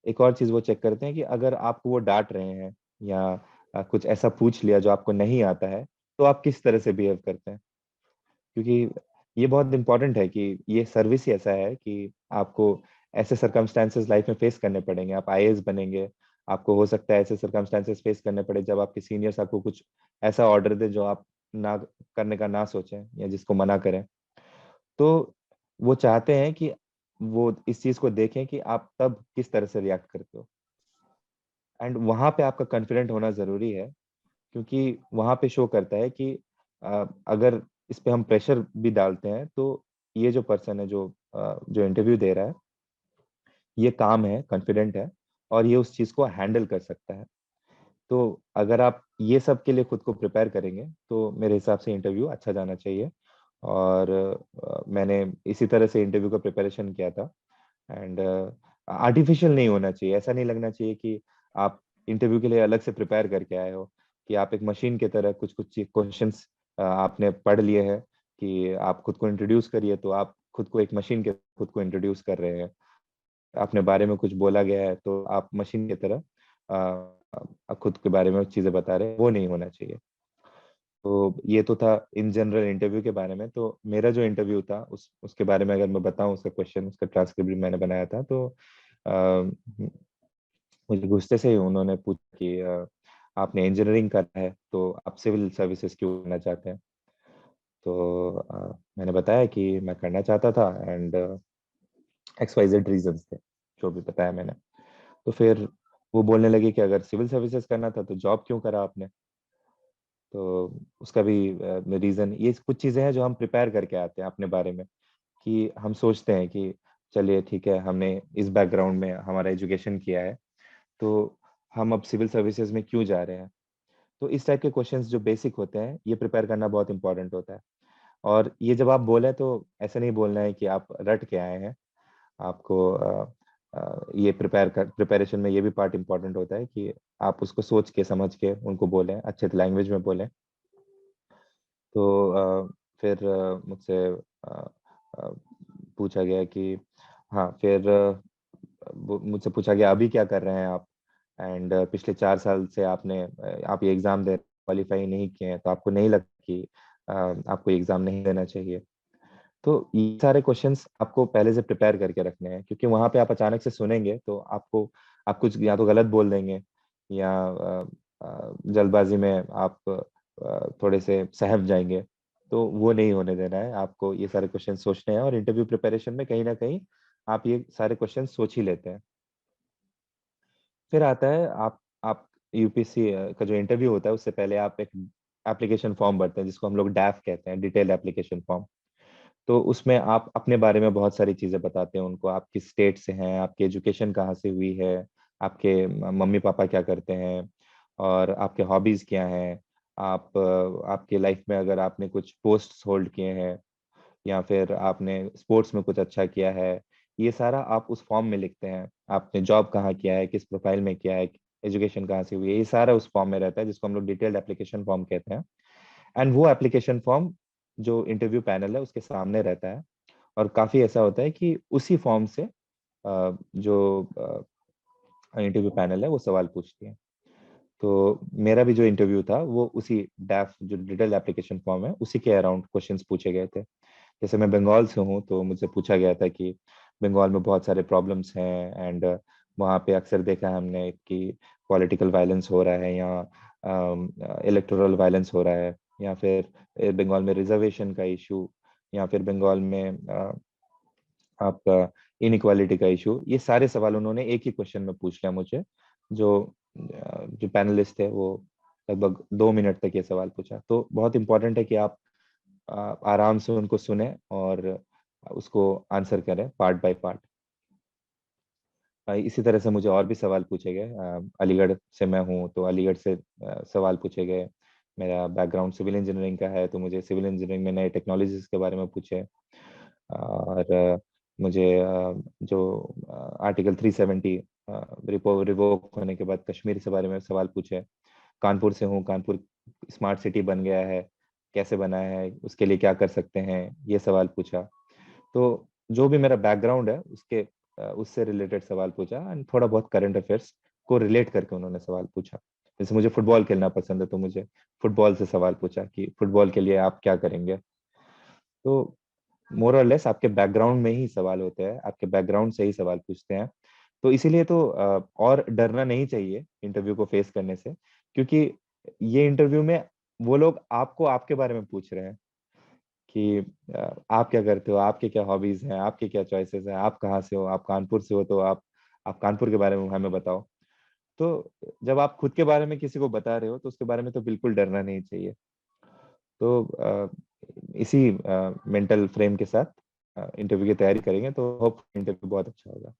एक और चीज वो चेक करते हैं कि अगर आपको वो डांट रहे हैं या कुछ ऐसा पूछ लिया जो आपको नहीं आता है, तो आप किस तरह से बिहेव करते हैं। क्योंकि ये बहुत इंपॉर्टेंट है कि ये सर्विस ही ऐसा है कि आपको ऐसे सर्कमस्टांसेस लाइफ में फेस करने पड़ेंगे। आप आईएएस बनेंगे, आपको हो सकता है ऐसे सर्कमस्टांसेस फेस करने पड़े जब आपके सीनियर्स आपको कुछ ऐसा ऑर्डर दे जो आप ना करने का ना सोचें या जिसको मना करें। तो वो चाहते हैं कि वो इस चीज को देखें कि आप तब किस तरह से रिएक्ट करते हो। एंड वहां पे आपका कॉन्फिडेंट होना जरूरी है, क्योंकि वहां पे शो करता है कि अगर इस पे हम प्रेशर भी डालते हैं तो ये जो पर्सन है जो इंटरव्यू दे रहा है, ये काम है, कॉन्फिडेंट है, और ये उस चीज को हैंडल कर सकता है। तो अगर आप ये सब के लिए खुद को प्रिपेयर करेंगे तो मेरे हिसाब से इंटरव्यू अच्छा जाना चाहिए। और मैंने इसी तरह से इंटरव्यू का प्रिपरेशन किया था। एंड आर्टिफिशियल नहीं होना चाहिए, ऐसा नहीं लगना चाहिए कि आप इंटरव्यू के लिए अलग से प्रिपेयर करके आए हो, कि आप एक मशीन की तरह कुछ कुछ क्वेश्चंस आपने पढ़ लिए हैं कि आप खुद को इंट्रोड्यूस करिए, तो आप खुद को एक मशीन के खुद को इंट्रोड्यूस कर रहे हैं। अपने बारे में कुछ बोला गया है तो आप मशीन की तरह खुद के बारे में चीजें बता रहे हैं, वो नहीं होना चाहिए। तो ये तो था इन जनरल इंटरव्यू के बारे में। तो मेरा जो इंटरव्यू था उसके बारे में अगर मैं बताऊं, उसका क्वेश्चन, उसका ट्रांसक्रिप्ट भी मैंने बनाया था। तो अ, मुझे घुसते से ही उन्होंने पूछा कि आपने इंजीनियरिंग करा है तो आप सिविल सर्विसेज क्यों करना चाहते हैं। तो मैंने मैंने बताया कि मैं करना चाहता था एंड XYZ रीजंस थे जो भी बताया मैंने। तो फिर वो बोलने लगे कि अगर सिविल सर्विसेज करना था तो जॉब क्यों करा आपने। तो उसका भी रीजन, ये कुछ चीजें हैं जो हम प्रिपेयर करके आते हैं अपने बारे में, कि हम सोचते हैं कि चलिए ठीक है, हमने इस बैकग्राउंड में हमारा एजुकेशन किया है, तो हम अब सिविल सर्विसेज में क्यों जा रहे हैं। तो इस टाइप के क्वेश्चंस जो बेसिक होते हैं, ये प्रिपेयर करना बहुत इंपॉर्टेंट होता है। और ये जब आप बोले तो ऐसा नहीं बोलना है कि आप रट के आए हैं। आपको ये प्रिपरेशन में ये भी पार्ट इम्पोर्टेंट होता है कि आप उसको सोच के समझ के उनको बोलें, अच्छे लैंग्वेज में बोलें। तो फिर मुझसे अ, पूछा गया कि हाँ, फिर मुझसे पूछा गया अभी क्या कर रहे हैं आप, एंड पिछले 4 साल से आप ये एग्जाम दे क्वालिफाई नहीं किए हैं, तो आपको नहीं लगता कि आपको एग्जाम नहीं देना चाहिए। तो ये सारे क्वेश्चंस आपको पहले से प्रिपेयर करके रखने हैं, क्योंकि वहां पे आप अचानक से सुनेंगे तो आप कुछ या तो गलत बोल देंगे, या जल्दबाजी में आप थोड़े से सहम जाएंगे। तो वो नहीं होने देना है, आपको ये सारे क्वेश्चन सोचने हैं, और इंटरव्यू प्रिपरेशन में कहीं ना कहीं आप ये सारे क्वेश्चन सोच ही लेते हैं। फिर आता है आप यूपीएससी का जो इंटरव्यू होता है, उससे पहले आप एक एप्लीकेशन फॉर्म भरते हैं, जिसको हम लोग डैफ कहते हैं, डिटेल एप्लीकेशन फॉर्म। तो उसमें आप अपने बारे में बहुत सारी चीजें बताते हैं उनको, आप किस स्टेट से हैं, आपकी एजुकेशन कहाँ से हुई है, आपके मम्मी पापा क्या करते हैं, और आपके हॉबीज क्या हैं, आपके लाइफ में अगर आपने कुछ पोस्ट होल्ड किए हैं, या फिर आपने स्पोर्ट्स में कुछ अच्छा किया है, ये सारा आप उस फॉर्म में लिखते हैं। आपने जॉब कहाँ किया है, किस प्रोफाइल में किया है, एजुकेशन कहाँ से हुई है, ये सारा उस फॉर्म में रहता है, जिसको हम लोग डिटेल्ड एप्लीकेशन फॉर्म कहते हैं। एंड वो एप्लीकेशन फॉर्म जो इंटरव्यू पैनल है उसके सामने रहता है। और काफी ऐसा होता है कि उसी फॉर्म से जो इंटरव्यू पैनल है वो सवाल पूछती है। तो मेरा भी जो इंटरव्यू था वो उसी डैफ जो डिटेल एप्लीकेशन फॉर्म है उसी के अराउंड क्वेश्चंस पूछे गए थे। जैसे मैं बंगाल से हूँ, तो मुझसे पूछा गया था कि बंगाल में बहुत सारे प्रॉब्लम्स हैं, एंड वहाँ पे अक्सर देखा है हमने कि पॉलिटिकल वायलेंस हो रहा है, या इलेक्टोरल वायलेंस हो रहा है, या फिर बंगाल में रिजर्वेशन का इशू, या फिर बंगाल में आपका इनइक्वालिटी का इशू। ये सारे सवाल उन्होंने एक ही क्वेश्चन में पूछ लिया मुझे। जो जो पैनलिस्ट थे वो लगभग 2 मिनट तक ये सवाल पूछा। तो बहुत इंपॉर्टेंट है कि आप आराम से उनको सुने और उसको आंसर करें पार्ट बाय पार्ट। इसी तरह से मुझे और भी सवाल पूछे गए। अलीगढ़ से मैं हूँ, तो अलीगढ़ से सवाल पूछे गए। मेरा बैकग्राउंड सिविल इंजीनियरिंग का है, तो मुझे सिविल इंजीनियरिंग में नए टेक्नोलॉजीज के बारे में पूछे। और मुझे जो आर्टिकल 370 रिवोक होने के बाद कश्मीर के बारे में सवाल पूछे। कानपुर से हूँ, कानपुर स्मार्ट सिटी बन गया है, कैसे बना है, उसके लिए क्या कर सकते हैं, ये सवाल पूछा। तो जो भी मेरा बैकग्राउंड है उससे रिलेटेड सवाल पूछा, एंड थोड़ा बहुत करंट अफेयर्स को रिलेट करके उन्होंने सवाल पूछा। जैसे मुझे फुटबॉल खेलना पसंद है, तो मुझे फुटबॉल से सवाल पूछा कि फुटबॉल के लिए आप क्या करेंगे। तो मोर और लेस आपके बैकग्राउंड में ही सवाल होते हैं, आपके बैकग्राउंड से ही सवाल पूछते हैं। तो इसीलिए तो और डरना नहीं चाहिए इंटरव्यू को फेस करने से, क्योंकि ये इंटरव्यू में वो लोग आपको आपके बारे में पूछ रहे हैं कि आप क्या करते हो, आपके क्या हॉबीज हैं, आपके क्या चॉइसेस हैं, आप कहाँ से हो, आप कानपुर से हो, तो आप कानपुर के बारे में हमें बताओ। तो जब आप खुद के बारे में किसी को बता रहे हो, तो उसके बारे में तो बिल्कुल डरना नहीं चाहिए। तो इसी मेंटल फ्रेम के साथ इंटरव्यू की तैयारी करेंगे तो होप इंटरव्यू बहुत अच्छा होगा।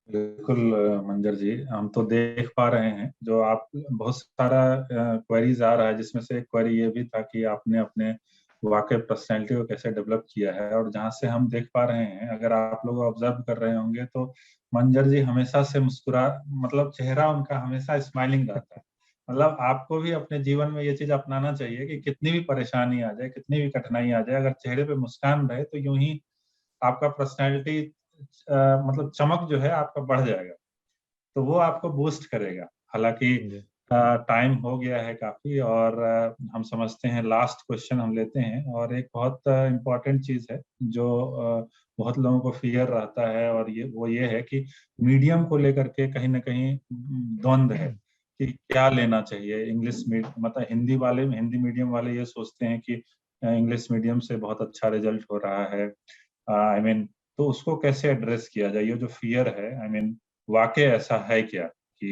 बिल्कुल मंजर जी, हम तो देख पा रहे हैं जो आप बहुत सारा क्वेरीज आ रहा है, जिसमें से एक क्वेरी ये भी था कि आपने अपने वाकई पर्सनैलिटी को कैसे डेवलप किया है। और जहां से हम देख पा रहे हैं, अगर आप लोग ऑब्जर्व कर रहे होंगे, तो मंजर जी हमेशा से मुस्कुरा, मतलब चेहरा उनका हमेशा स्माइलिंग रहता है। मतलब आपको भी अपने जीवन में ये चीज अपनाना चाहिए कि कितनी भी परेशानी आ जाए, कितनी भी कठिनाई आ जाए, अगर चेहरे पे मुस्कान रहे तो यूं ही आपका पर्सनैलिटी मतलब चमक जो है आपका बढ़ जाएगा, तो वो आपको बूस्ट करेगा। हालांकि जी। टाइम हो गया है काफी, और हम समझते हैं लास्ट क्वेश्चन हम लेते हैं। और एक बहुत इम्पोर्टेंट चीज है जो बहुत लोगों को फियर रहता है, और ये है कि मीडियम को लेकर के कहीं ना कहीं द्वंद है कि क्या लेना चाहिए। इंग्लिश मतलब हिंदी मीडियम वाले ये सोचते हैं कि इंग्लिश मीडियम से बहुत अच्छा रिजल्ट हो रहा है, आई मीन तो उसको कैसे एड्रेस किया जाए? ये जो फियर है, आई मीन वाकई ऐसा है क्या कि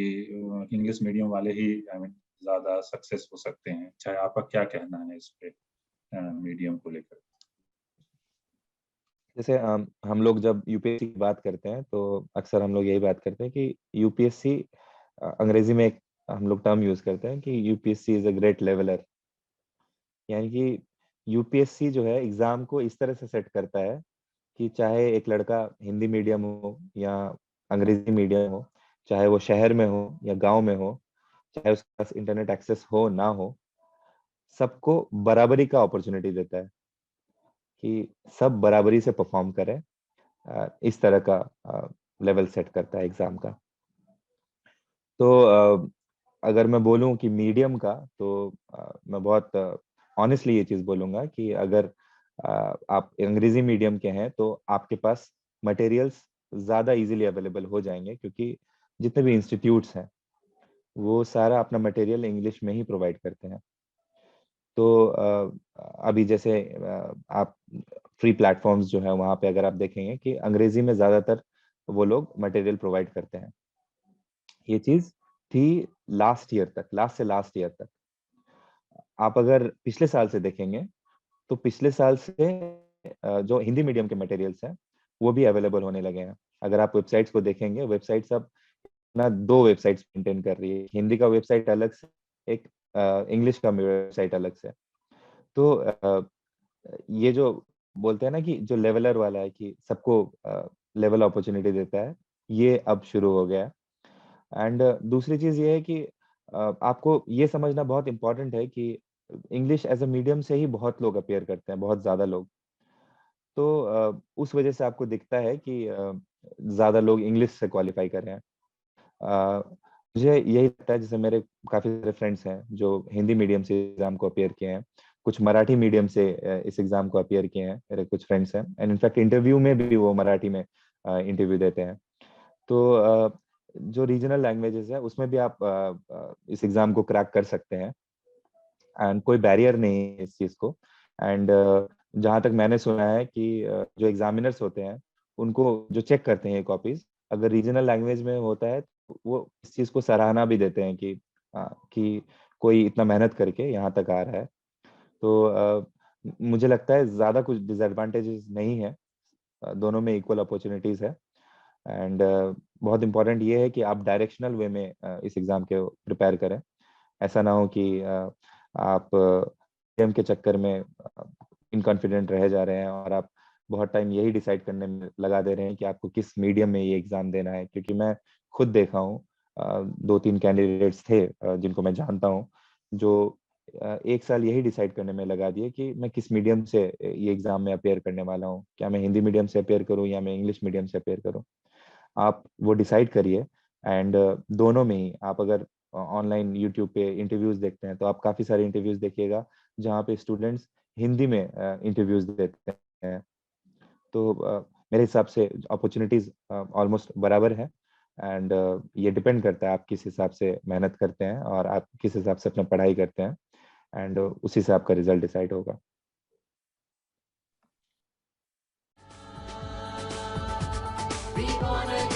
इंग्लिश मीडियम वाले ही आई मीन ज्यादा सक्सेस हो सकते हैं? चाहे आपका क्या कहना है इस पे मीडियम को लेकर? जैसे हम लोग जब यूपीएससी की बात करते हैं तो अक्सर हम लोग यही बात करते हैं कि यूपीएससी, अंग्रेजी में एक हम लोग टर्म यूज करते हैं कि UPSC is a great leveller. यानी कि यूपीएससी जो है एग्जाम को इस तरह से सेट करता है कि चाहे एक लड़का हिंदी मीडियम हो या अंग्रेजी मीडियम हो, चाहे वो शहर में हो या गांव में हो, चाहे उसके पास इंटरनेट एक्सेस हो ना हो, सबको बराबरी का अपॉर्चुनिटी देता है कि सब बराबरी से परफॉर्म करें। इस तरह का लेवल सेट करता है एग्जाम का। तो अगर मैं बोलूं कि मीडियम का, तो मैं बहुत ऑनेस्टली ये चीज बोलूंगा कि अगर आप अंग्रेजी मीडियम के हैं तो आपके पास मटेरियल्स ज्यादा इजीली अवेलेबल हो जाएंगे, क्योंकि जितने भी इंस्टीट्यूट्स हैं वो सारा अपना मटेरियल इंग्लिश में ही प्रोवाइड करते हैं। तो अभी जैसे आप फ्री प्लेटफॉर्म्स जो है वहाँ पे अगर आप देखेंगे कि अंग्रेजी में ज्यादातर वो लोग मटेरियल प्रोवाइड करते हैं। ये चीज थी लास्ट से लास्ट ईयर तक। आप अगर पिछले साल से देखेंगे तो पिछले साल से जो हिंदी मीडियम के मटेरियल्स हैं वो भी अवेलेबल होने लगे हैं। अगर आप वेबसाइट्स को देखेंगे, वेबसाइट्स अब ना दो वेबसाइट्स मेंटेन कर रही है, हिंदी का वेबसाइट अलग से, एक इंग्लिश का वेबसाइट अलग से। तो ये जो बोलते हैं ना कि जो लेवलर वाला है कि सबको लेवल अपॉर्चुनिटी देता है, ये अब शुरू हो गया है। एंड दूसरी चीज ये है कि आपको ये समझना बहुत इंपॉर्टेंट है कि इंग्लिश एज अ मीडियम से ही बहुत लोग अपेयर करते हैं, बहुत ज्यादा लोग। तो उस वजह से आपको दिखता है कि ज्यादा लोग इंग्लिश से क्वालिफाई कर रहे हैं। मुझे यही लगता है, जैसे मेरे काफी सारे फ्रेंड्स हैं जो हिंदी मीडियम से एग्जाम को अपेयर किए हैं, कुछ मराठी मीडियम से इस एग्जाम को अपेयर किए हैं, मेरे कुछ फ्रेंड्स हैं, एंड इनफैक्ट इंटरव्यू में भी वो मराठी में इंटरव्यू देते हैं। तो जो रीजनल लैंग्वेजेस है उसमें भी आप इस एग्जाम को क्रैक कर सकते हैं, एंड कोई बैरियर नहीं है इस चीज को। एंड जहाँ तक मैंने सुना है कि जो एग्जामिनर्स होते हैं उनको जो चेक करते हैं कॉपीज, अगर रीजनल लैंग्वेज में होता है तो वो इस चीज को सराहना भी देते हैं कि कोई इतना मेहनत करके यहाँ तक आ रहा है। तो मुझे लगता है ज्यादा कुछ डिसएडवांटेजेस नहीं है, दोनों में इक्वल अपॉर्चुनिटीज है। एंड बहुत इंपॉर्टेंट ये है कि आप डायरेक्शनल वे में इस एग्जाम के प्रिपेयर करें। ऐसा ना हो कि आप एग्जाम के चक्कर में इनकॉन्फिडेंट रह जा रहे हैं और आप बहुत टाइम यही डिसाइड करने में लगा दे रहे हैं कि आपको किस मीडियम में ये एग्जाम देना है। क्योंकि मैं खुद देखा हूँ, दो तीन कैंडिडेट्स थे जिनको मैं जानता हूँ, जो एक साल यही डिसाइड करने में लगा दिए कि मैं किस मीडियम से ये एग्जाम में अपेयर करने वाला हूँ, क्या मैं हिंदी मीडियम से अपेयर करूँ या मैं इंग्लिश मीडियम से अपेयर करूँ। आप वो डिसाइड करिए। एंड दोनों में ही आप अगर ऑनलाइन यूट्यूब पे इंटरव्यूज देखते हैं तो आप काफी सारे इंटरव्यूज देखिएगा जहाँ पे स्टूडेंट्स हिंदी में इंटरव्यूज देते हैं। तो मेरे हिसाब से अपॉर्चुनिटीज ऑलमोस्ट बराबर है। एंड ये डिपेंड करता है आप किस हिसाब से मेहनत करते हैं और आप किस हिसाब से अपना पढ़ाई करते हैं, एंड उसी से आपका रिजल्ट डिसाइड होगा। We wanna